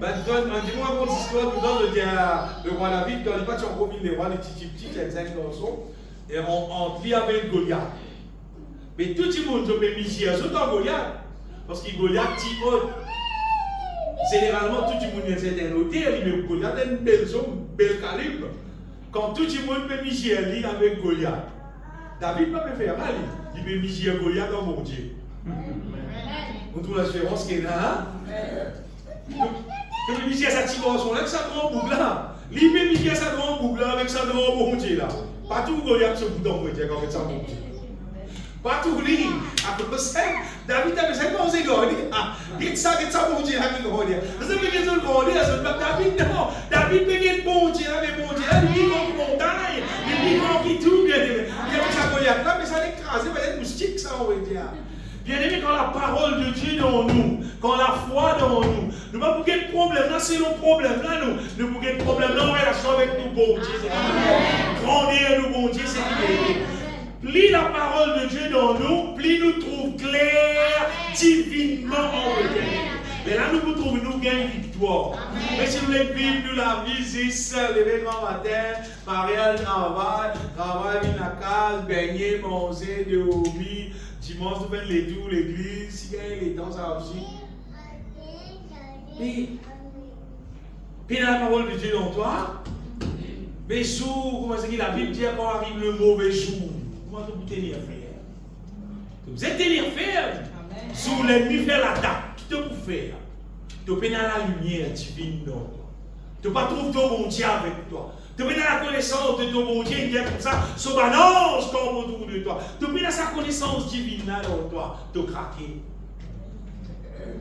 Dis-moi une histoire de le roi David, quand il est encore mis les rois, les petits, il y a 5 garçons, et on lit avec Goliath. Mais tout le monde peut miser à Goliath, parce que Goliath est haut. Généralement, tout le monde est un hôtel, mais Goliath a une belle zone, bel calibre. Quand tout le monde peut miser avec Goliath, David ne peut pas faire mal, il peut miser Goliath dans mon Dieu. Vous trouvez la différence qu'il y a? Il peut miser sa petite garçon avec sa grande boucle là. Il peut miser sa grande boucle là avec sa grande bon Dieu là. Pas tout Goliath se bouton pour dire comme ça, mon Dieu. Pas tout lui. Après ça, David a besoin de manger Goliath. Dit ça, mon Dieu, avec Goliath. Vous savez que c'est Goliath, David, non. David peut être bon Dieu, avec bon Dieu. Il vit comme montagne. Il vit comme tout, bien aimé. Il y a ça Goliath là, mais ça l'écrase, peut-être moustique, ça, on va dire. Bien aimé, quand la parole de Dieu dans nous, quand la foi dans nous, nous ne pouvons pas de problème là, c'est nos problèmes là, nous ne pouvons pas de problème là, en relation avec nous, bon Dieu, c'est grandir nous, bon Dieu, c'est qui. Plus la parole de Dieu dans nous, plus nous trouvons clair, divinement en Dieu. Mais là, nous trouvons nous gagnons victoire. Mais si nous voulons vivre nous la vie, c'est lever grand matin, mariage, travail, dans la case, baigner, manger, dormir. Dimanche, nous faisons les tours, l'église, si il y a les temps, ça va aussi. Puis dans la parole de Dieu dans toi, mais jour, comment c'est que la Bible dit quand arrive le mauvais jour, comment vous tenir ferme? Vous êtes tenir ferme. Sous l'ennemi fait l'attaque, qui te vous faire? Tu peux dans la lumière divine dans toi. Tu ne peux pas trouver ton bon Dieu avec toi. Tu peux dans la connaissance de ton bon Dieu, il est comme ça, son ange tombe autour de toi. Tu peux dans sa connaissance divine là dans toi, tu craquer.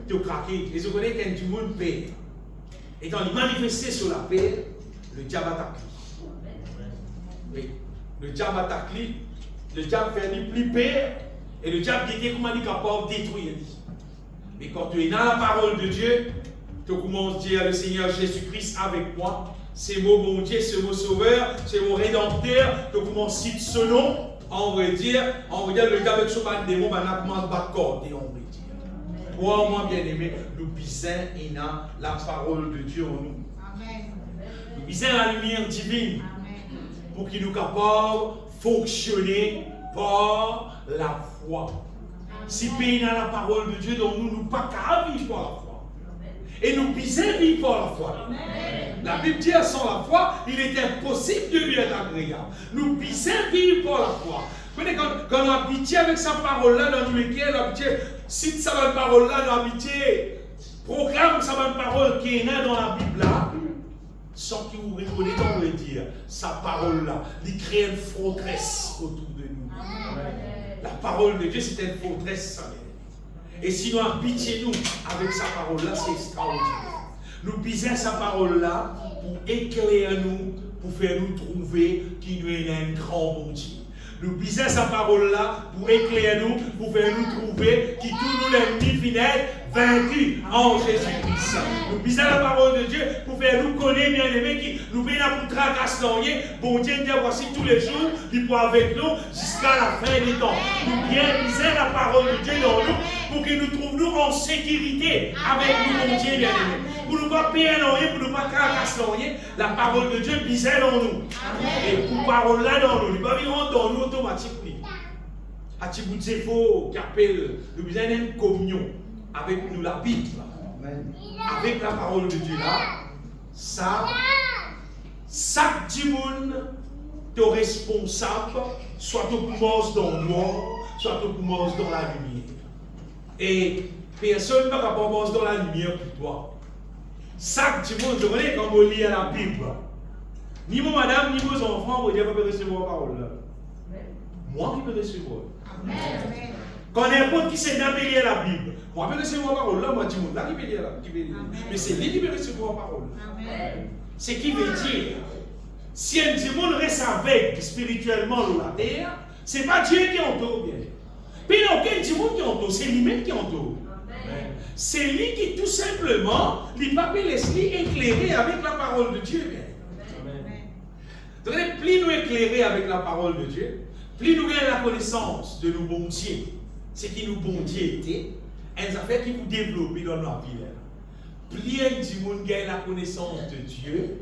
Tu craquer. Et je connais quand du monde perd. Et dans les manifester sur la paix, le diable attaque. Oui. Le diable attaque, le diable fait plus paix, et le diable dit comment il est capable de détruire. Mais quand tu es dans la parole de Dieu, tu commences à dire le Seigneur Jésus-Christ avec moi. C'est mon bon Dieu, c'est mon sauveur, c'est mon rédempteur. Tu commences à citer ce nom. On va dire le diable avec son démon, on commence à battre corde. On va dire. Moi, moi bien-aimé, nous bisons et dans la parole de Dieu en nous. Amen. Nous bisons la lumière divine. Amen. Pour qu'il nous capable de fonctionner par la foi. Si pays dans la parole de Dieu, donc nous ne pas qu'à vivre par la foi. Et nous bisons vivre par la foi. Amen. La Bible dit sans la foi, il est impossible de lui être agréable. Nous bisons vivre par la foi. Quand on a pitié avec sa parole-là dans nous lesquels, cite sa bonne parole-là dans la pitié, proclame sa bonne parole qui est là dans la Bible-là, sans qu'il vous reconnaisse, on veut dire, sa parole-là, il crée une forteresse autour de nous. Amen. La parole de Dieu, c'est une forteresse, ça. Et sinon, pitié nous avec sa parole-là, c'est extraordinaire. Nous bisons sa parole-là pour éclairer nous, pour faire nous trouver qu'il nous est un grand bon Dieu. Nous bisons sa parole-là pour éclairer nous, pour faire nous trouver qui tous nous l'ennemi fidèle vaincu en Jésus-Christ. Nous bisons la parole de Dieu pour faire nous connaître bien aimés qui nous viennent pour tracasser. Bon Dieu dit voici tous les jours, il pour avec nous jusqu'à la fin des temps. Nous bien bisons la parole de Dieu dans nous pour que nous trouvions en sécurité avec nous, bon Dieu bien aimé. Pour ne pas payer rien, pour ne pas tracasser rien, la parole de Dieu bisait dans nous. Et pour parole là dans nous, nous ne pas vivre dans nous automatiquement. À Tibout Zépho, qui appelle, nous avons une communion avec nous, la Bible, avec la parole de Dieu là. Ça, chaque Timoun est responsable, soit tu commences dans le noir, soit tu commences dans la lumière. Et personne ne va pas commencer dans la lumière pour toi. Chaque Timoun, je connais quand on lit à la Bible. Ni mon madame, ni vos enfants, vous ne pouvez pas recevoir la parole là. Moi qui peux recevoir. Amen. Quand n'importe qui s'est d'appeler à la Bible, moi je peux recevoir la parole là, moi je dis, là qui peut dire là, mais c'est lui qui peut recevoir la parole. Amen. Ce qui veut dire, si un démon reste avec spirituellement sur la terre, ce n'est pas Dieu qui entoure bien. Puis il n'y a aucun démon qui entoure, c'est lui-même qui entoure. C'est lui qui tout simplement, il va laisser éclairer avec la parole de Dieu. Donc, plus nous éclairer avec la parole de Dieu, plus nous gagnons la connaissance de nos bons dieux, ce qui nous bons dieux étaient, elles affaires qui vous développent dans notre vie. Plus un monde gagne la connaissance de Dieu,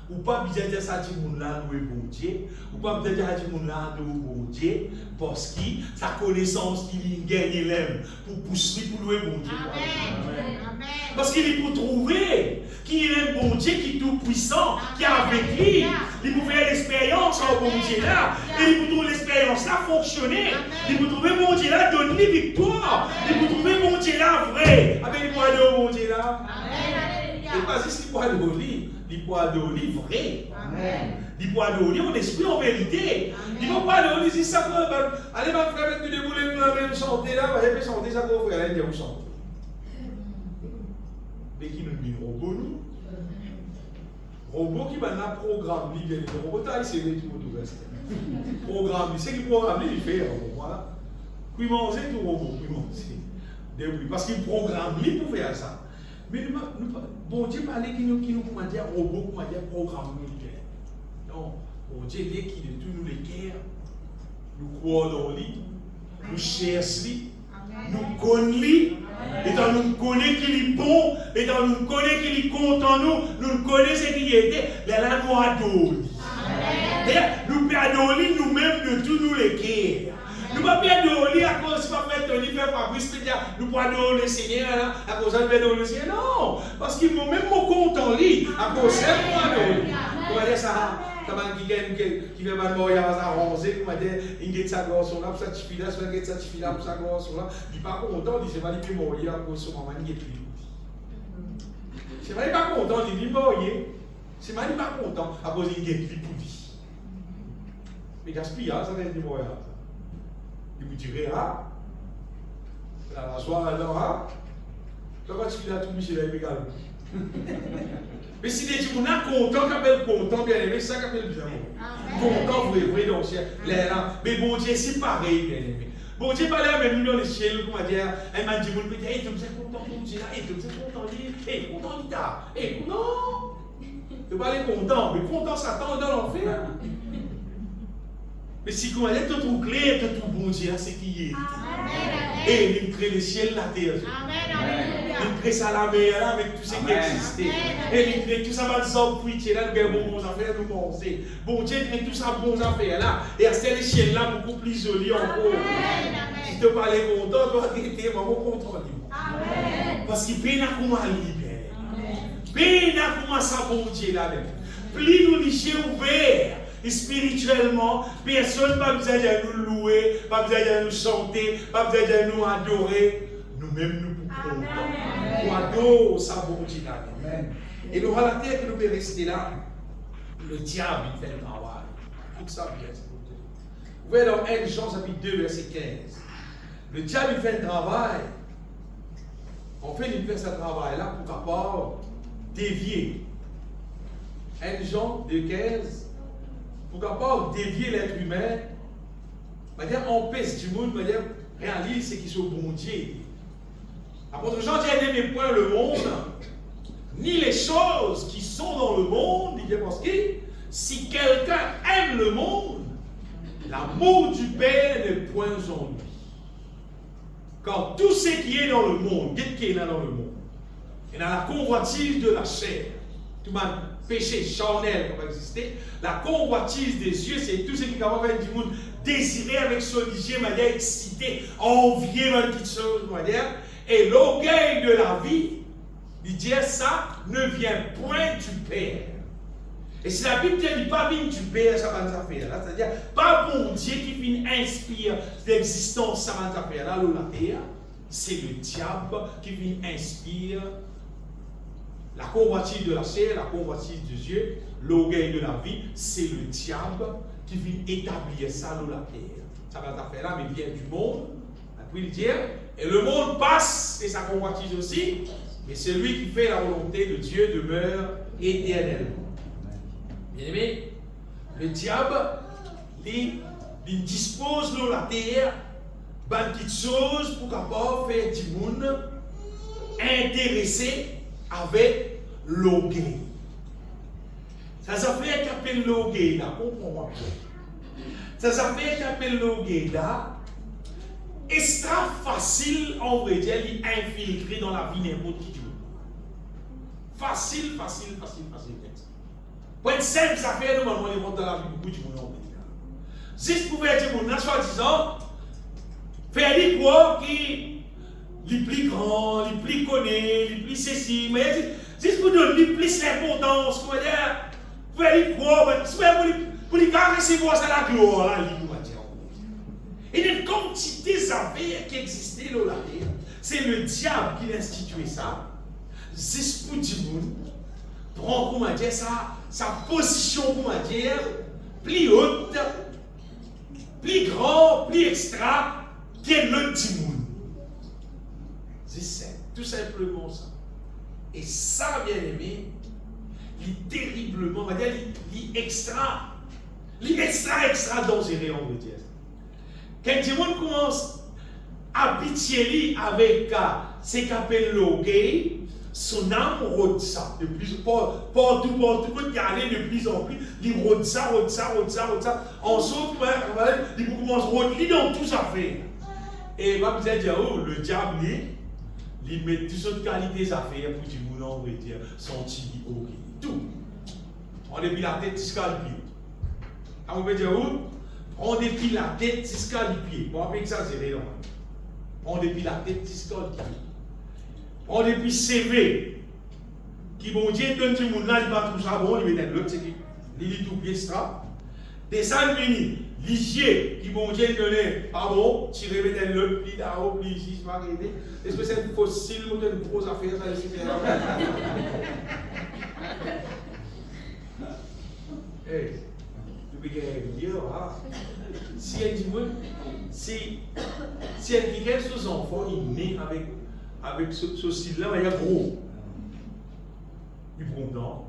ou pas besoin de dire ça du monde là nous est bon Dieu, ou pas besoin de dire du monde là nous est bon Dieu, parce que sa connaissance qu'il gagne il aime pour pousser pour louer bon Dieu. Amen. Parce qu'il est pour trouver qu'il est un bon Dieu qui est tout puissant, qui est avec lui. Il peut faire l'expérience en bon Dieu là, et il peut trouver l'expérience là fonctionner. Il peut trouver bon Dieu là donner victoire. Il peut trouver bon Dieu là vrai. Avec les poids de bon Dieu là. Et pas juste les poids de lui. il peut adorer vrai. Amen. Il peut adorer en esprit, en vérité. Il ne peut pas adorer, il dit ça, allez, ma frère, tu déboulez, nous allons chanter là, vous allez chanter ça, vous frère, allez, vous chanter. Mais qui nous dit robot, nous? Robot qui va dans le programme, il vient de robot, c'est le tout reste. Programme, c'est qui programme, il fait, voilà. Puis manger tout robot, puis manger. Parce qu'il programme, il pour faire ça. Mais bon Dieu parlait qui nous comment dire robot, comment dire programme militaire. Non, bon Dieu dit qui de tous nous les guerres, nous croyons dans lui, nous cherchons lui, nous connaissons lui, et dans nous connaissons qu'il est bon, et dans nous connaissons qu'il est content nous connaissons ce qu'il était, là nous adorons. Nous perdons nous-mêmes de tous nous les guerres. Nous ne pouvons pas adorer à cause de faire Tony, faire Fabrice, nous pouvons adorer le Seigneur à cause de adorer le Seigneur. Non, parce qu'ils m'ont même content lui à cause de moi adorer. Comment dire ça? Comment qui fait mal mourir à ranger, comment dire, il get sa garçon là, ça suffit là, ça get ça suffit là, ça garçon là. Il n'est pas content, il dit c'est mal il peut mourir à cause de maman il est plus. C'est mal il n'est pas content, il dit mourir. C'est mal il n'est pas content à cause il est plus pour lui. Mais gaspillage, ça va être mourir. Il vous dirait, ah, la soirée là, ah, quand tu fais la tout, Michel, il également. Mais si les gens sont contents, qu'appelle content, bien aimé, ça qu'appelle bien aimé. Content, vrai, donc, mais bon Dieu, c'est pareil, bien aimé. Bon Dieu, pas là, même dans les ciels, comment dire, elle m'a dit, mon petit, hey, tu me sais content, mon Dieu, hey, tu me sais content, hey, content, l'État, hey, non, tu ne pas aller content, mais content, Satan dans l'enfer. Mais si comment est tout clair, tout bon Dieu, c'est qui est. Et il crée le ciel, la terre. Il crée ça la mer là avec tout ce qui existait. Et il crée tout ça dans le hommes fruitiers là, nous avons bons affaires, nous manger. Bon Dieu crée tout ça bons affaires là. Et à ce ciel là beaucoup plus joli encore. Si tu parles content, tu vas être vraiment content. Parce qu'il peine à comment libérer. Peine à comment ça bon Dieu là. Plus nous licher ouvert. Spirituellement, personne n'a besoin de nous louer, pas besoin de nous chanter, pas besoin de nous adorer. Nous-mêmes, nous pouvons. Nous adorons sa bonté là. Et nous voilà terre que nous pouvons rester là. Le diable, il fait le travail. Tout ça bien, c'est pour Dieu. Vous voyez dans 1 Jean chapitre 2, verset 15. Le diable, il fait le travail. En fait, il fait ce travail-là pour capable dévier. 1 Jean 2, 15. Pour capable dévier l'être humain, empêche du monde, réalise ce qui sont bon Dieu. Apôtre Jean dit n'aimez point le monde, ni les choses qui sont dans le monde, il dit parce que si quelqu'un aime le monde, l'amour du Père n'est point en lui. Car tout ce qui est dans le monde, qu'est-ce qui est là dans le monde? Et dans la convoitise de la chair, tout le monde. Péché charnel qui va exister, la convoitise des yeux, c'est tout ce qui est capable de faire du monde désirer avec son ligier, manière excité, envier une petite chose, manière, et l'orgueil de la vie, il dit ça ne vient point du Père. Et si la Bible dit pas vient du Père, ça va nous faire là, c'est-à-dire pas bon Dieu qui vient inspire l'existence, ça va nous faire là, la terre, c'est le diable qui vient inspire. La convoitise de la chair, la convoitise des yeux, l'orgueil de la vie, c'est le diable qui vient établir ça dans la terre. Ça va faire là, mais vient du monde. Puis il dit, et le monde passe, et sa convoitise aussi, mais celui qui fait la volonté de Dieu demeure éternellement. Bien aimé, le diable, il dispose dans la terre de petites choses pour capable faire du monde intéressé avec l'orgueil. Ça fait qu'appelle l'orgueil là, comprends-moi bien. Ça fait qu'appelle l'orgueil là, extra facile en vrai dire, il infiltrer dans la vie n'importe qui. Facile. Pour être simple, ça fait normalement les monter dans la vie beaucoup du monde en vrai. Juste pour faire du monde, soi-disant, faire des quoi qui les plus grands, les plus connus, les plus ceci, mais juste pour donner plus d'importance, pour les croire, pour les caresser voir ça la gloire, là, il y a une quantité d'affaires qui existaient dans la terre. C'est le diable qui a institué ça, juste pour du monde, prend, comment dire, sa position, comment dire, plus haute, plus grand, plus extra, qu'est l'autre du monde. C'est tout simplement ça. Et ça, bien aimé, il est terriblement, on va dire, il est extra dangereux, on veut dire. Quand le monde commence à habituer avec ce qu'on appelle le gay, son âme rôde ça. De plus, partout, il y a allé de plus en plus, il rôde ça. En saute, il commence à rôder dans tout ça fait. Et va vous dire, oh, le diable, il met toutes sortes de qualités à faire pour du monde, on veut dire, sentir ok. Tout. On depuis la tête jusqu'à le pied. On veut dire, oh, on depuis la tête jusqu'à le pied. Bon, on peut exagérer, non? On depuis la tête jusqu'à le pied. On depuis CV. Qui vont dire, donne du monde là, il va tout ça bon, il met l'autre, c'est qui? Il dit tout pied strap. Des salles finies. Ligier, qui vont dire donner, pardon, tirer mettre l'autre, pli là-haut, pli ici, je vais arrêter. Est-ce que c'est une fossile ou une grosse affaire, ça les fait? Hey, depuis qu'il y a une vidéo, si elle dit, si elle dit qu'elle ses enfants, il naît avec ce style-là, il y a gros. Il prend content.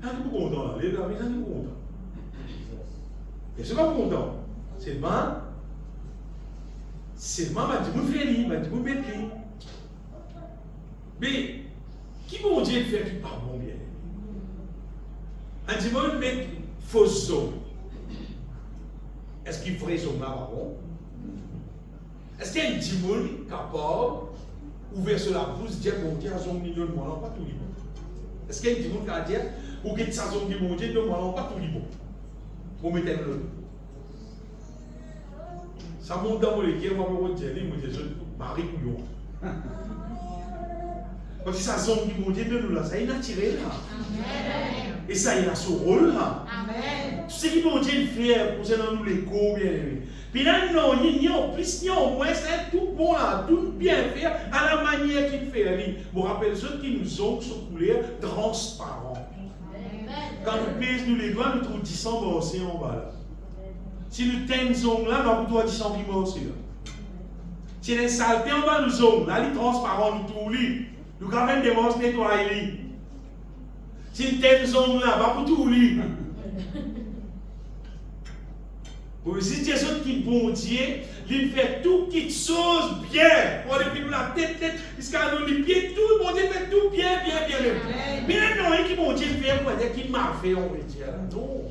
Il est content, les amis, il est content. Et c'est pas content. C'est le man. C'est le man, il dit, il dit, il mais, qui vont dire de faire du pas bon bien? Un dimanche, met fausse zone. Est-ce qu'il ferait zone là, pas bon? Est-ce qu'il y a un dimanche capable, ouvert sur la bouche, dire, bon Dieu, à son million de mois, pas tout libre? Est-ce qu'il y a un dimanche qui a dit, ou qu'il y a sa zone de bon Dieu, de mois, pas tout libre? Pour mettre le. Ça monte dans le cœur, moi, je vais dire, je marie couillon. Parce que ça zone du bon Dieu de nous là, ça est naturel là. Et ça, il a son rôle là. Tout ce qui bon Dieu fait, concernant nous les go, bien aimés. Puis là, non, ni en plus, ni en moins, c'est tout bon là, tout bien fait, à la manière qu'il fait. Je me rappelle ceux qui nous ont sur couleur transparent. Quand nous pèsons nous les doigts, nous trouvons 10 morceaux en bas là. Si nous tenons là, nous avons 10 morceaux là. Si nous saleté en bas, nous avons là, les transparents, nous trouvons lui. Nous avons même des morceaux nettoyés. Si nous tenons là, pas pour tout lui. Si Dieu est qui bon Dieu, il fait tout petites choses bien. Pour depuis nous la tête, jusqu'à nous les pieds, tout, bon Dieu fait tout bien. Mais non, il qui bon Dieu fait, on va dire qu'il m'a fait, on va dire. Non,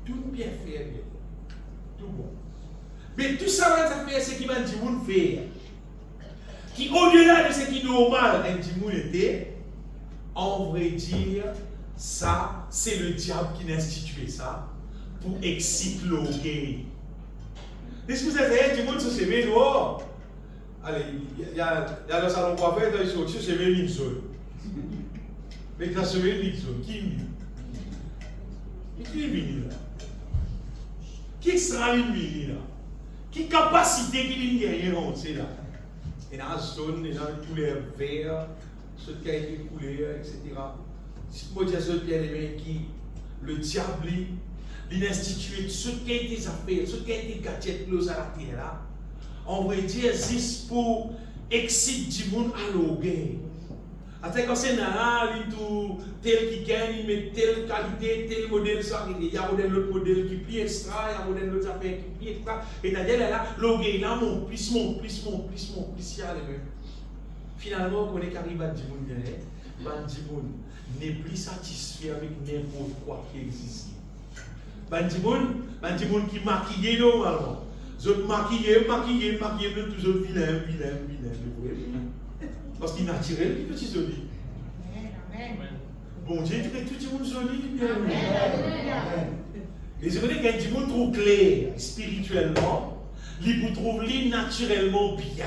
tout bien fait, bien. Tout bon. Mais tout ça, ça fait ce qui va dire, vous faire. Qui au-delà de ce qui est normal, un dimoun était, en vrai dire, ça, c'est le diable qui a institué ça pour exciter l'orgueil. Est-ce que vous avez dit, monde se sévère dehors? Allez, il y a le salon coiffeur, il se sévère une zone. Mais il a sévère une zone. Qui est venu? Qui est venu là? Qui sera venu là? Qui capacité qui est derrière on sait là? Et dans la zone, il y a une couleur vert, ce qui a été coulé, etc. Si moi je dis à ce bien-aimé qui, le diable, il a institué ce qui a été affaires, ce qui a été gadget close à la terre là, on va dire, c'est pour exciter du monde à l'orgueil. Après, quand c'est là, tel qui gagne, il met telle qualité, tel modèle, ça, il y a l'autre modèle qui plie extra, il y a un modèle l'autre affaire qui plie extra. Et c'est-à-dire là, l'orgueil là, mon plus, il y a les mêmes. Finalement, quand on est arrivé à Dimoun, Dimoun n'est plus satisfait avec n'importe quoi qui existe. Dimoun qui maquillait normalement. Les autres maquillés, mais tous autres vilains. Parce qu'il est naturel, les petits joli. Bon Dieu, tu fais tout le monde joli. Et je veux dire, quand du monde trop clair spirituellement, il vous trouve naturellement bien.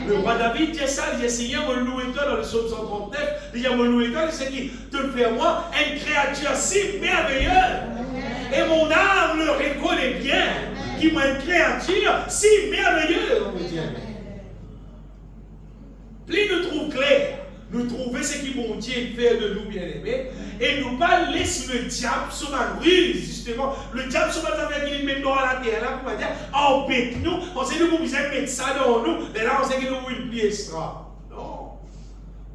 Le roi David dit ça, il dit Seigneur, me loue toi dans le psaume 139, il dit me loue toi, c'est qui te fait moi une créature si merveilleuse. Et mon âme le reconnaît bien, qui m'a une créature si merveilleuse, on peut dire. Plus nous trouve clair, nous trouver ce qui bon Dieu fait de nous bien-aimés, et nous pas laisser le diable sur ma ruse, justement. Le diable sur ma affaire qu'il met dans la terre, là, pour dire, embête-nous, on sait que nous besoin mettre ça dans nous, et là, on sait que nous voulons plier ça. Non.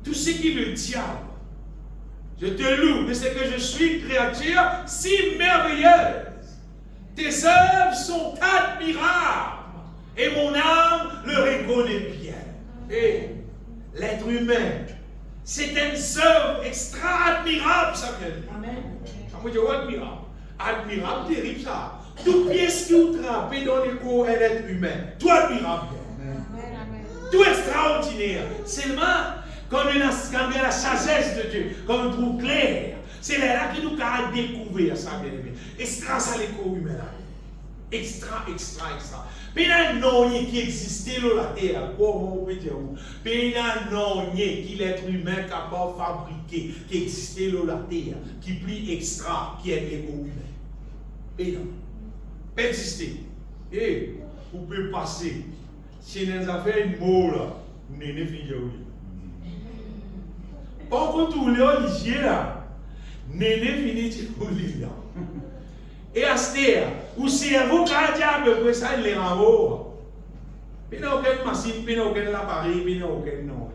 Tout ce qui est le diable, je te loue de ce que je suis créature si merveilleuse. Tes œuvres sont admirables, et mon âme le reconnaît bien. Et l'être humain, c'est une œuvre extra admirable, ça vient dire. Amen. Ça veut dire admirable. Admirable, terrible ça. Toute pièce qui vous trappe dans les corps d'un être humain, tout admirable. Amen. Tout extraordinaire. Seulement, quand on a la sagesse de Dieu, quand on trouve clair, c'est là que nous avons découvert ça, bien aimé. Extra, ça les corps humains là. Extra. Puis il y a un nom qui existait dans la terre. Comment on peut dire? Puis il y a un nom qui l'être humain capable de fabriquer, qui existait dans la terre, qui est plus extra, qui est l'ego humain. Et non. Pas exister. Et vous pouvez passer. Si vous avez fait une mot là, vous n'avez pas fini. Par contre, vous l'avez là, vous n'avez pas fini de là. Et à ce terre, où cerveau cardiaque, peu ça, il est en haut. Il n'y a aucune machine, il n'y a aucun appareil, il n'y a aucun nom.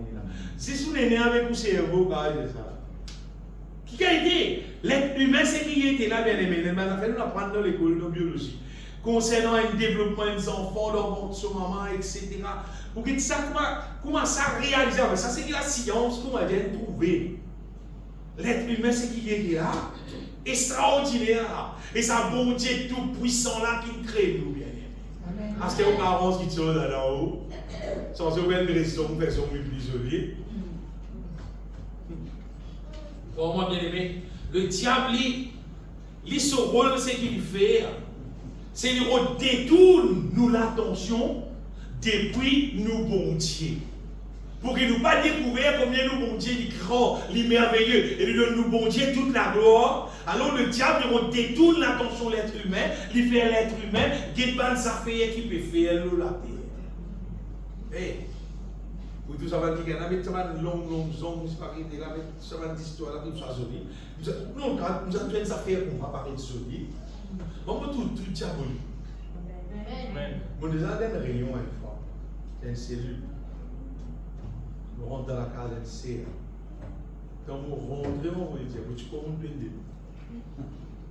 Si vous êtes né avec le cerveau cardiaque, ça. Qui a été? L'être humain, c'est qui était là, bien aimé. Mais on a fait nous apprendre dans l'école de biologie. Concernant le développement des enfants, dans votre maman, etc. Pour que ça, comment ça réaliser? Ça, c'est la science qu'on a bien trouvé. L'être humain, c'est qui était là. Extraordinaire. Et ça, bon Dieu tout puissant là qui crée nous bien. Parce qu'il y a une parents qui sont là-haut, sans aucune raison, nous faisons plus isolés. Pour moi, bien aimé, le diable, son rôle, c'est qu'il fait, c'est qu'il détourne nous l'attention depuis nous bon Dieu. Pour qu'il ne nous pas découvrir combien nous bon Dieu est grand, il est merveilleux, et lui donne nous bon Dieu toute la gloire. Alors le diable il détourne l'attention de l'être humain, il fait l'être humain, il pas sa affaire qui peut faire la terre. Et vous tous savez qu'il y a une longue zone, c'est pas qu'il y a une histoire là, tout ça joli. Nous avons des affaires qu'on va parler de joli. On peut tout diabolique. On a une réunion une fois, c'est une cellule. On rentre dans la case de serre. Quand on rentre, on va dire, tu commences à peine.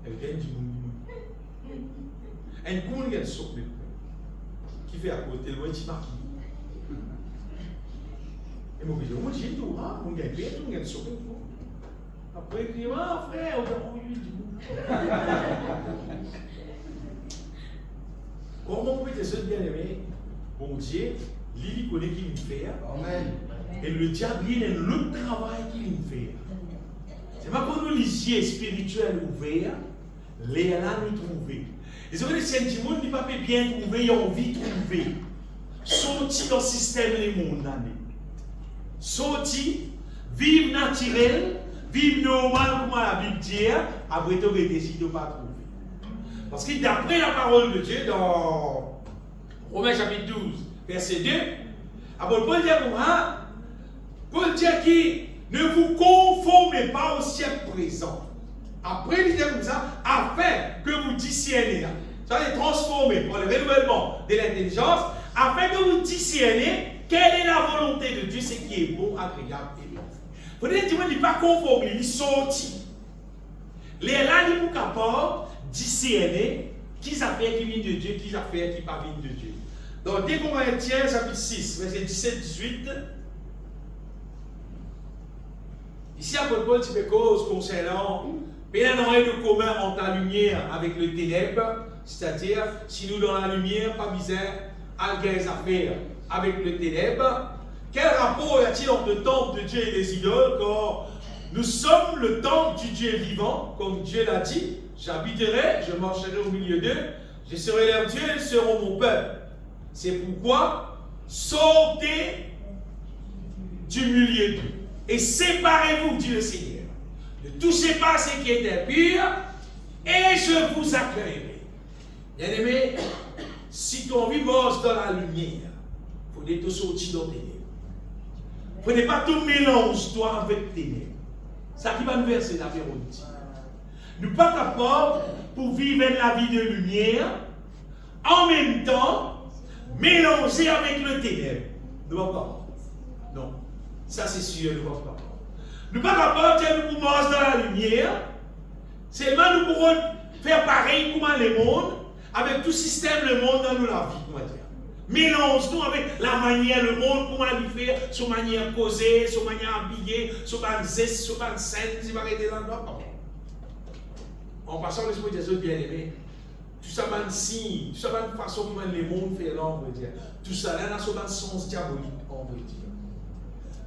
Elle gagne du monde. Un coup, il y a une sorte de qui fait à côté, le petit marquis. Et moi, je dis, j'ai tout, on gagne bien, on gagne sorte de après, il dit, ah frère, on a eu du monde. Comment on peut être seul bien aimé? Bon Dieu, lui, il connaît qui il fait. Amen. Et le diable, il a le travail qu'il fait. C'est pas quand nous les yeux spirituels ouverts, les là nous trouver. Et c'est vrai que les sentiments ne pas bien trouver, ils ont envie de trouver. Sortir dans le système des mondes. Sortir, vivre naturel, vivre normal comme la Bible dit, après tu vas décider de ne pas trouver. Parce que d'après la parole de Dieu, dans Romains chapitre 12, verset 2, Paul dit comme ça, Paul dit qui ne vous conformez pas au siècle présent. Après, il dit comme ça, afin que vous discerniez, ça veut dire transformer par le renouvellement de l'intelligence, afin que vous discerniez quelle est la volonté de Dieu, ce qui est bon, agréable et bon. Vous dites, il n'est pas conforme, il est sorti. Les là, il est capable de discerner qui affaires qui viennent de Dieu, qui affaires qui ne viennent de Dieu. Donc, 2 Corinthiens, chapitre 6, verset 17-18. Ici, à Paul tu fais cause concernant bien un de commun entre la lumière avec le ténèbre, c'est-à-dire, si nous dans la lumière, pas misère, à des affaires avec le ténèbre. Quel rapport y a-t-il entre le temple de Dieu et les idoles quand nous sommes le temple du Dieu vivant, comme Dieu l'a dit, j'habiterai, je marcherai au milieu d'eux, je serai leur Dieu, ils seront mon peuple. C'est pourquoi sortez du milieu d'eux et séparez-vous, dit le Seigneur. Ne touchez pas ce qui est impur et je vous accueillerai. Bien-aimé, si ton vie marche dans la lumière, il faut te sortir dans tes ténèbres. Prenez pas tout mélange, toi, avec ténèbres. Ça qui va nous verser la vérité. Nous ne sommes pas capables pour vivre la vie de lumière, en même temps, mélanger avec le ténèbre. Nous ne sommes pas. Non. Ça, c'est sûr, nous ne sommes pas. Nous ne sommes pas capables de nous manger dans la lumière. Seulement, nous pourrons faire pareil comme le monde, avec tout système, le monde dans la vie, comment dire. Mélange-nous avec la manière, le monde, comment il fait, son manière de causer, son manière d'habiller, son manière de zeste, son manière de scène, si vous arrêtez là, non. En passant l'esprit des autres bien-aimés, tout ça va signe, tout ça va une façon comment le monde fait là, on veut dire. Tout ça là, dans un sens diabolique, on veut dire.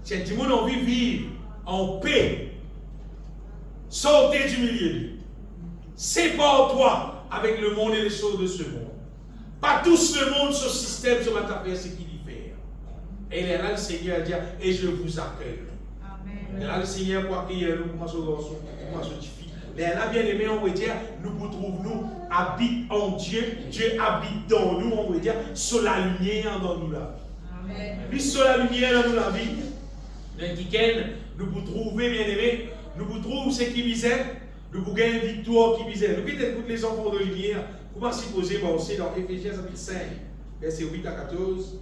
Si tout le monde a envie de vivre en paix, sortez du milieu de lui. Sépare-toi avec le monde et les choses de ce monde. Pas tous le monde, ce système, sur votre affaire, ce qu'il y fait. Et là, le Seigneur dit, et je vous accueille. Amen. Et là, le Seigneur, quoi qu'il y ait, nous commençons à se difficulter. Là, bien aimé, on veut dire, nous retrouvons, habite en Dieu, Dieu habite dans nous, on veut dire, sur la lumière dans nous la vie. Amen. Puis sur la lumière dans nous la vie, dans le week-end, nous vous trouvez, bien aimé, nous vous trouvons ce qui misait, nous vous gagnons une victoire qui misait. Nous quittons toutes les enfants de lumière. Comment s'y poser aussi dans Éphésiens 5, versets 8 à 14.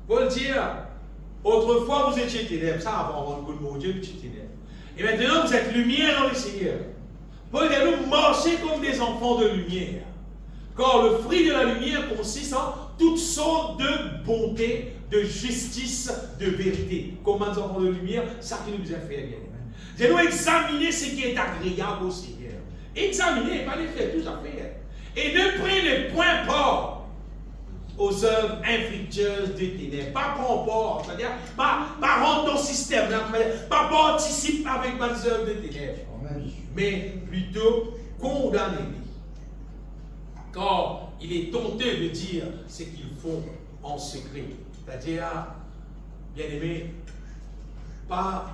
Paul dit, autrefois vous étiez ténèbres, ça avant le mot Dieu, vous étiez ténèbres. Et maintenant vous êtes lumière dans le Seigneur. Paul dit, nous marchez comme des enfants de lumière. Car le fruit de la lumière consiste en toutes sortes de bonté, de justice, de vérité. Comme des enfants de lumière, ça qui nous a fait bien. Nous devons examiner ce qui est agréable au Seigneur. Examiner, pas les faire, tout à fait. Et ne prenez point part aux œuvres infructueuses des ténèbres. Pas prendre part, c'est-à-dire pas rendre ton système, pas participer avec les œuvres des ténèbres. Mais plutôt condamner. Car il est tenté de dire ce qu'ils font en secret. C'est-à-dire, bien aimé, pas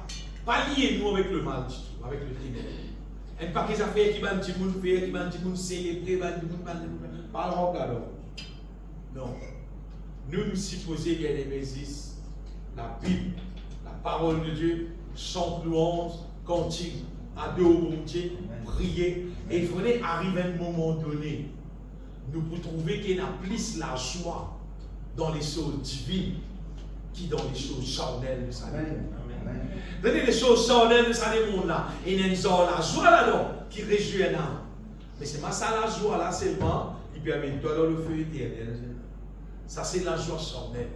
liez-nous avec le mal du tout, avec le ténèbre. Et pas qu'ils affaires qui vont dire moun faire, qui vont dire moun célébrer, pas le rock alors. Non. Nous supposons, bien aimés, la Bible, la parole de Dieu, chante louange, cantique, adorer au bon Dieu, prier. Et il faudrait arriver à un moment donné, nous pour trouver qu'il y a plus la joie dans les choses divines qui dans les choses charnelles de sa vie. Donnez les choses charnelles de sa monde là. Et il y a la joie là-dedans qui réjouit un âme. Mais c'est pas ça la joie là seulement, il permet de toi dans le feu éternel. Ça c'est la joie charnelle.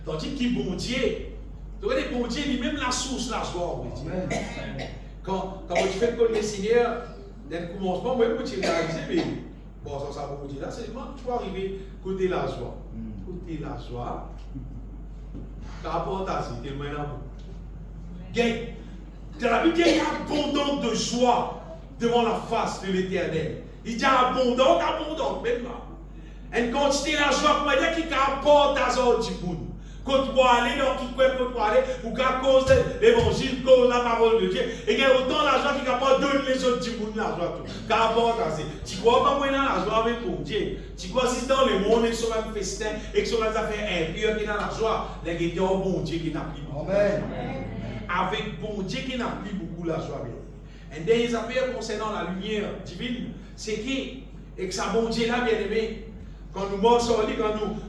Tandis qu'il bon Dieu, tu vois, les bon Dieu, lui-même la source la joie, on veut dire. Quand tu fais connaître le Seigneur, dès le commencement, moi je vais te réaliser, mais bon, ça bon Dieu là, c'est vraiment tu peux arriver côté la joie. Côté la joie. Par rapport à ça, c'est tellement énorme. Dans la Bible, il y a abondance de joie devant la face de l'Éternel. Il dit abondante, même là. Une quantité de la joie, pour dire qu'il apporte à ça du monde. Quand tu vas aller dans qui croit, quand tu vas aller, ou qu'à cause de l'évangile, cause de la parole de Dieu, et il y a autant la joie qui apporte donne les autres du monde la joie. Qu'apporte à ça. Tu crois pas moi dans la joie avec ton Dieu. Tu crois si dans le monde, ils sont un festin, et qu'ils sont des affaires impures, qui dans la joie, les gens ont bon Dieu qui n'a plus. Amen. Avec bon Dieu qui n'a plus beaucoup la joie. Et des affaires concernant la lumière divine, c'est que ça bon Dieu là, bien aimé, quand nous marchons,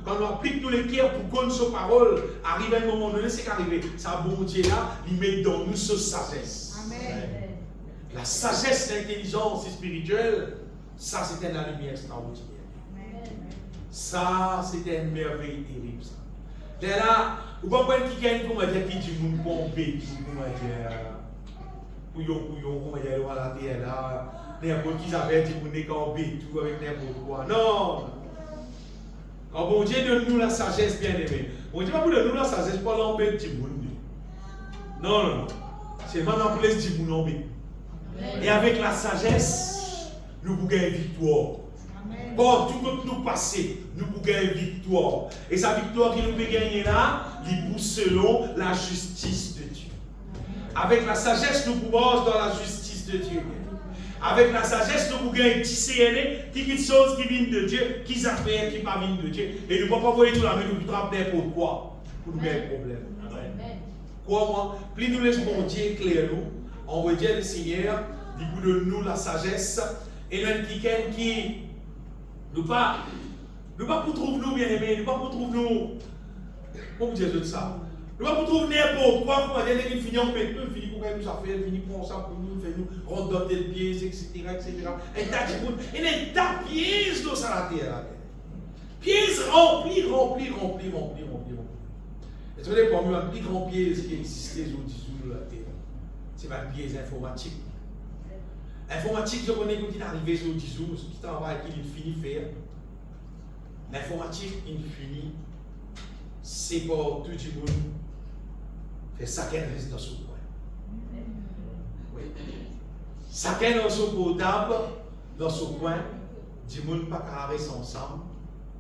quand nous appliquons tous les cœurs pour connaître sa parole, arrive à un moment donné, c'est qu'arrivé. Ça bon Dieu là, il met dans nous sa sagesse. Amen. La sagesse, l'intelligence spirituelle, ça c'était la lumière extraordinaire. Amen. Ça c'était une merveille terrible. Ça. Là, vous comprenez qui gagne, comment dire, qui dit moun pompé, comment dire, pouillon, comment dire, à la terre là, n'importe qui savait dit moun écambé, tout avec n'importe quoi. Non! Quand bon Dieu donne-nous la sagesse, bien aimé. Bon Dieu va vous donner la sagesse pour l'embêter du monde. Non. C'est maintenant pour laisser du monde. Et avec la sagesse, nous vous gagnons victoire. Pour tout nous passer, nous vous gagnons victoire. Et sa victoire qui nous peut gagner là, il pousse selon la justice de Dieu. Avec la sagesse, nous pouvons dans la justice de Dieu. Avec la sagesse, nous pouvons discerner quelque chose qui vient de Dieu, qui s'affaire, qui ne pas vient de Dieu. Et nous ne pouvons pas voir tout la main, nous trapper pour quoi? Pour nous gagner un problème. Amen. Quoi, plus nous laissons mon Dieu éclairer nous, on veut dire le Seigneur, du bout de nous la sagesse, et nous quelqu'un qui nous pas pour trouver nous bien aimés, nous pas pour trouver nous. Comment dire de ça? Nous pas pour trouver n'importe quoi, pour dire qu'il finit en pétrole, il finit pour nous affaires, il finit pour ça pour nous, faire nous rendre dans tel pièce, etc. Et tas de monde, et les tas de pièces dans la terre. Pièces remplies. Et tu vois, parmi les plus grandes pièces qui existaient aujourd'hui sur la terre, c'est la pièce informatique. L'informatique, je connais quand il est arrivé sur 10 jours, ce qui travaille, qu'il finit de faire. L'informatique, il finit, c'est pour tout le monde faire ça qu'elle reste dans son coin. Oui. Ça qu'elle dans son portable, dans son coin, du monde pas qu'à rester ensemble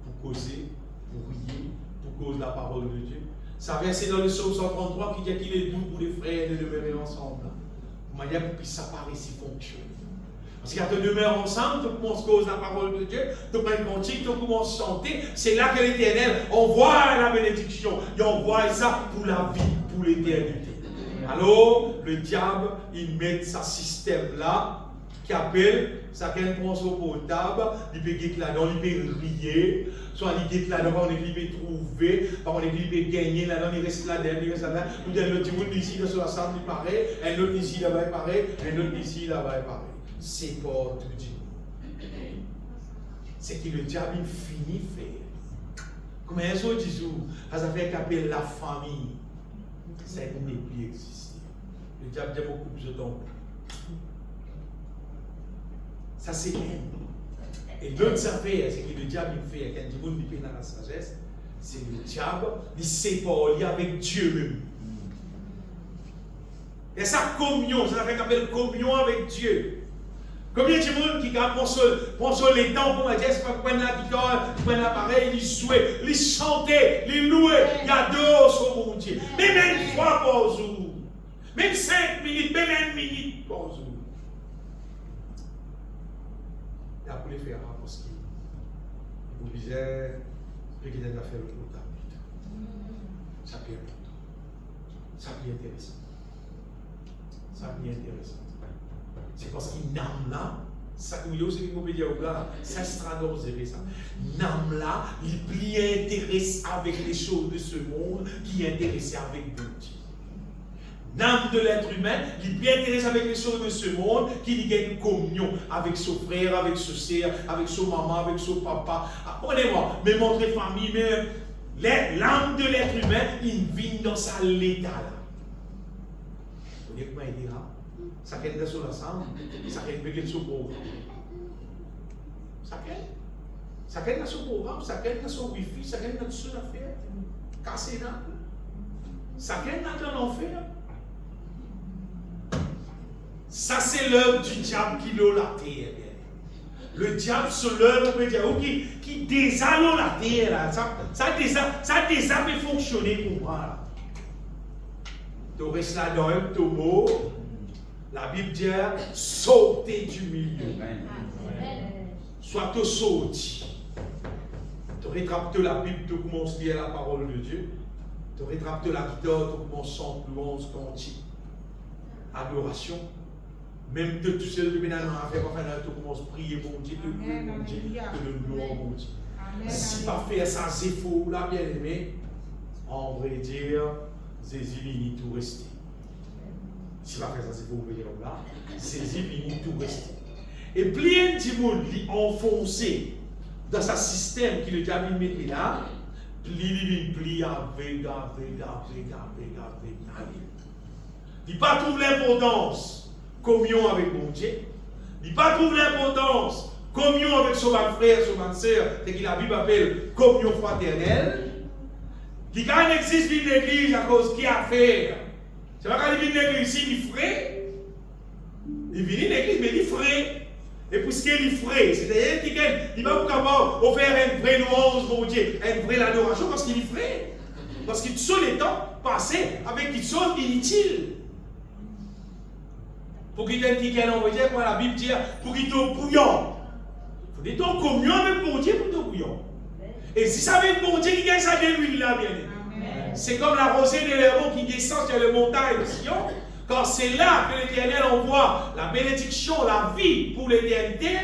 pour causer, pour prier, pour causer la parole de Dieu. Ça verset dans le psaume 133 qui dit qu'il est doux pour les frères de demeurer ensemble. De manière pour que ça paraisse fonctionne. Parce qu'à te demeurer ensemble, tu commences à causer la parole de Dieu, tu prends le cantique, tu commences à chanter. C'est là que l'Éternel envoie la bénédiction. Il envoie ça pour la vie, pour l'éternité. Alors, le diable, il met sa système là, qui appelle, ça qu'elle prend son portable, il peut guetter là-dedans, il peut rier, soit il guette là-dedans, il peut trouver, par contre il peut gagner là-dedans, il reste là-dedans, il reste là-dedans, ou bien l'autre monde ici, sur la salle, il paraît, un autre ici, là-bas, il paraît, un autre ici, là-bas, il paraît. C'est pas tout dit. C'est que le diable, il finit de faire. Comme un jour, ça fait qu'appelle la famille, ça n'est plus exister. Le diable dit beaucoup plus de temps. Ça c'est un. Et l'autre affaire, c'est que le diable il fait, quand il dit qu'il dans la sagesse, c'est le diable, il sépare avec Dieu même. Et sa communion, ça fait qu'appelle communion avec Dieu. Combien de monde qui prend sur les temps pour dire, c'est pas prendre la guitare, prendre l'appareil, il jouait, il chantait, il louait, il adore son bon Dieu. Même une fois par jour, même 5 minutes, même 1 minute par jour. Il a pour les faire parce qu'il vous disait que qu'il a fait le comptable. Ça peut être important. Ça peut être intéressant. Ça peut être intéressant. C'est parce qu'il n'aime là, ça que vous aussi vous dire là, ça sera dans ça. N'aime là, il plus intéresse avec les choses de ce monde qui est intéressé avec Dieu. L'âme de l'être humain, il est intéressé avec les choses de ce monde, qu'il ait une communion avec son frère, avec son sœur, avec son maman, avec son papa. Apprenez-moi, même entre familles, même l'âme de l'être humain, il vit dans sa l'état là. Vous voyez comment il dira? Ça qu'elle est sur la salle, ça qu'elle peut être sur le programme. Ça qu'elle est sur le programme, ça qu'elle est sur le wifi, ça qu'elle est sur l'affaire. Cassé là. Ça qu'elle est dans l'enfer. Ça, c'est l'œuvre du diable qui l'a la terre. Le diable, c'est l'œuvre qui désale la terre. Ça a déjà fait fonctionner pour moi. Tu restes là dans un tombeau. La Bible dit sauter du milieu. Soit tu sautes. Tu rattrapes la Bible, tu commences à lire la parole de Dieu. Tu rattrapes la guitare, tu commences à chanter louange, cantique, adoration. Même que tout seul, tu commences à prier pour Dieu, te louer pour Dieu, te louer pour Dieu. Si tu pas faire ça, c'est faux, là, bien aimé. En vrai dire, Jésus vient tout rester. Si tu pas faire ça, c'est faux, dire là. Jésus vient tout rester. Et plein de monde enfoncé dans ce système qui le diable met là, plie avec. Il ne pas trouve l'importance. Communion avec mon Dieu. Il ne pas trouve l'importance. Communion avec son frère, son soeur, c'est que la Bible appelle communion fraternelle. Qui quand il existe une église à cause qui a fait. C'est pas quand il vient une église ici, il frais. Il vient une église, mais il frais. Et pour ce qui est il frais, c'est-à-dire qu'il va pas pouvoir faire une vraie louange, mon Dieu, une vraie adoration parce qu'il est frais. Parce qu'il sont les temps passés avec des choses inutiles. Pour qu'il te dise qu'on veut dire, la Bible dit, pour qu'il te bouillon. Il faut être en communion avec mon Dieu pour te bouillon. Et si ça veut être mon Dieu qui gagne ça de l'huile là, bien aimé. C'est comme la rosée de l'Héron qui descend sur les montagnes de Sion. Quand c'est là que l'Éternel envoie la bénédiction, la vie pour l'éternité.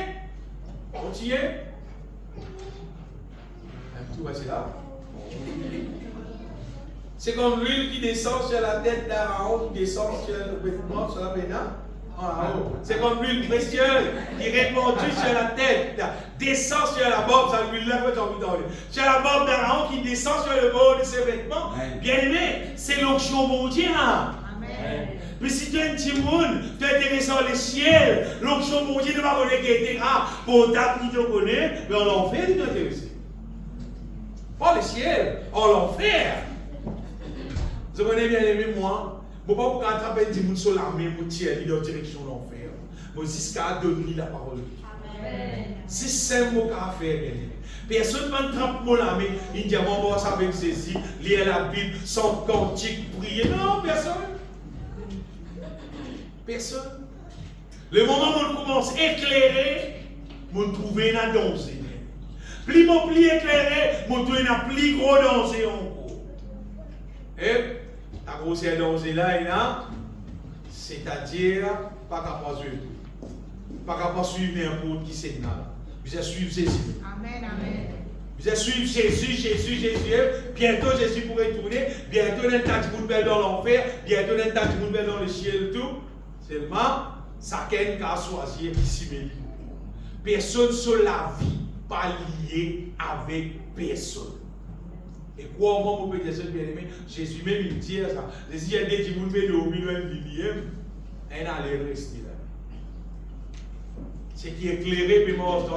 Continuez. Tout va, c'est là. C'est comme l'huile qui descend sur la tête d'Aaron, qui descend sur le vêtement, sur la bénin. C'est comme l'huile précieuse qui est répandue sur la tête, descend sur la barbe, ça l'huile-là que j'ai envie d'enlever. Sur la barbe d'Aaron qui descend sur le bord de ses vêtements. Bien aimé, c'est l'onction mondiale. Amen. Mais si tu es un petit monde, tu es intéressé dans les ciels, l'onction mondiale ne va pas connaître qui était pour ta qui te connaît, mais en enfer, tu es intéressé. Pas les ciels, en l'enfer. Vous connaissez bien aimé, moi. Je ne peux pas attraper des gens sur l'armée, je tire dans la direction de l'enfer. Je jusqu'à donner la parole de Dieu. C'est simple ce qu'on a fait. Personne ne va attraper l'armée, il dit, bon, ça va saisir, lire la Bible, sans cantique, prier. Non, personne. Personne. Le moment où on commence à éclairer, on trouve un danger. Plus on plie éclairé, on trouve un plus gros danger encore. Et la grosse danger là, c'est-à-dire, pas capable de suivre. Pas capable de suivre n'importe qui c'est là. Vous allez suivre Jésus. Amen, amen. Vous allez suivre Jésus. Bientôt Jésus pourrait tourner. Bientôt il y a un tas de monde dans l'enfer. Bientôt il y a un tas de monde dans le ciel. Tout. Seulement, ça qu'à choisir ici même. Personne sur la vie, pas lié avec personne. Et quoi, on peut dire ça, bien aimé, Jésus même il dit ça. Jésus il a dit, vous mettez au milieu de l'hiver, et allez rester là. Ce qui est éclairé, puis mort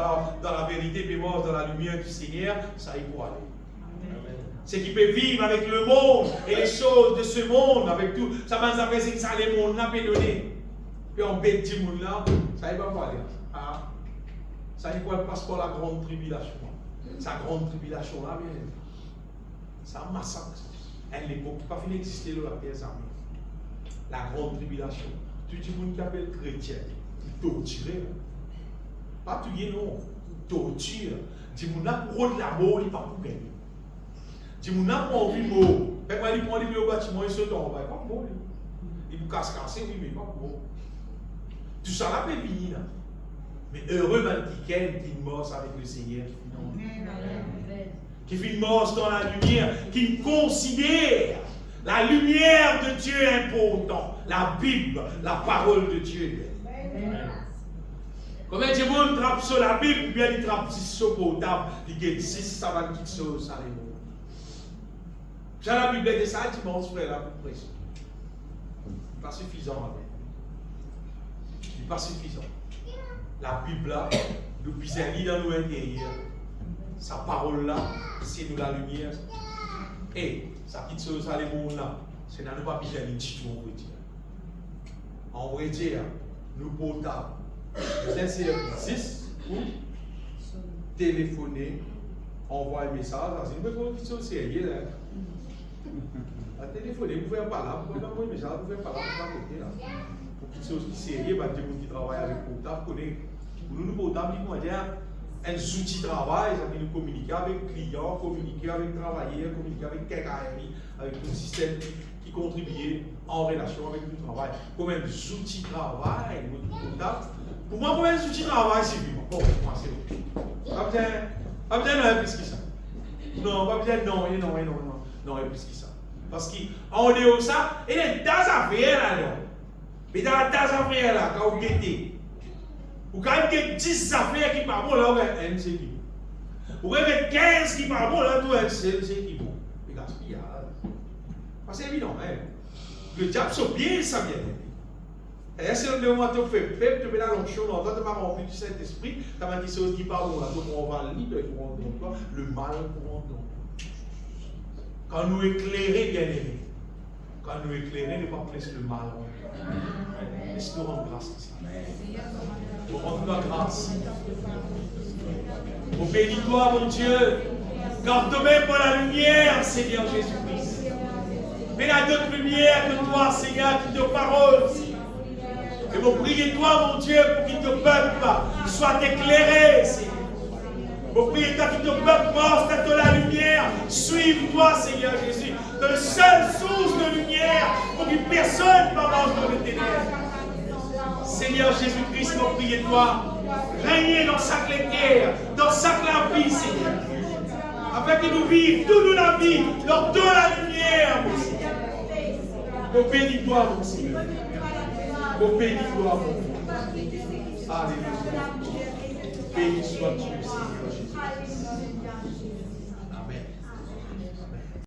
dans la vérité, puis mort dans la lumière du Seigneur, ça y peut aller. Ce qui peut vivre avec le monde et les choses de ce monde, avec tout, ça va faire ce que ça les monde n'a pas donné. Puis on bête du monde là, ça y va pas aller. Ah, ça y passe par la grande tribulation. Sa grande tribulation là, bien aimé. Ça massacre. À l'époque, pas fini d'exister dans la terre armée. La grande tribulation. Tout le monde qui appelle chrétien, il torture. Pas tuer, non. Torture. Dis mon a pour de la mort, il n'est pas pour gagner. Dis mon a pour envie de mort. Quand il prend les au bâtiment, il saute en bas. Il n'est pas pour mort. Il peut casser, oui, mais il n'est pas pour mort. Tout ça là peut venir. Mais heureux quelqu'un qui mort avec le Seigneur. Qui fait une mort dans la lumière, qui considère la lumière de Dieu important, la Bible, la parole de Dieu. Comment Dieu trappe sur la Bible, bien il trappe sur potable, il dit si ça va quitter ça les mots. J'ai la Bible de ça, tu m'en frère là pour pression. Pas suffisant. Pas suffisant. La Bible là, nous puissions lire dans nos intérieurs. Sa parole là, c'est nous la lumière. Et ça quitte ça les mots là. C'est dans nous pas besoin de dire on veut dire. En vrai dire, nous portables. Vous insérez 6 pour téléphoner, envoyer un message. C'est une bonne question sérieuse. À téléphoner, vous pouvez pas là, vous pouvez envoyer un message, vous pouvez pas là, vous pouvez pas là. Pour quelque chose qui est sérieux, bah, des gens qui travaillent avec portable, pour nous portables, ils vont dire un outil de travail, ça veut dire communiquer avec le client, communiquer avec le travailleur, communiquer avec quelqu'un, avec tout le système qui contribue en relation avec le travail. Comme un outil de travail, pour moi, comme un outil de travail, c'est vivant. Bon, moi, c'est bon. Pas besoin de plus que ça. Non, pas besoin de non, il y a plus que ça. Parce qu'en dehors de ça, il y a des affaires là. Mais dans la tasse affaires là, quand vous guettez, vous avez 10 affaires qui partent bon, là, vous avez un, c'est qui bon. Vous avez 15 qui partent bon, là, vous avez un, c'est qui bon. Mais gaspillage. Parce que c'est évident, hein. Le diable se bien, ça vient. Et si on demande à faire peuple, tu mets la l'onction, on va te remplir du Saint-Esprit, tu as dit choses qui parlent bon, là, donc on va libre pour rendre donc le mal pour rendre donc. Quand nous éclairer, bien aimé, quand nous éclairer, ne pas laisser le mal. Laisse-nous rendre grâce à ça. Nous rendons la grâce. Oh, bénis-toi, mon Dieu. Garde-toi pour la lumière, Seigneur Jésus-Christ. Mais il y a d'autres lumières que toi, Seigneur, qui te parole. Et mon prier toi, mon Dieu, pour que ton peuple soit éclairé, Seigneur. Mon prier toi, que ton peuple pense de la lumière. Suive-toi, Seigneur Jésus, de la seule source de lumière, pour que personne ne marche dans les ténèbres. Seigneur Jésus-Christ, mon prier toi, règne dans chaque terre, dans chaque vie, Seigneur. Afin que nous vivions toute la vie, dans de la lumière, mon Seigneur. Mon bénis-toi, mon Seigneur. Mon bénis-toi, mon Dieu. Alléluia. Béni sois-tu, Seigneur Jésus.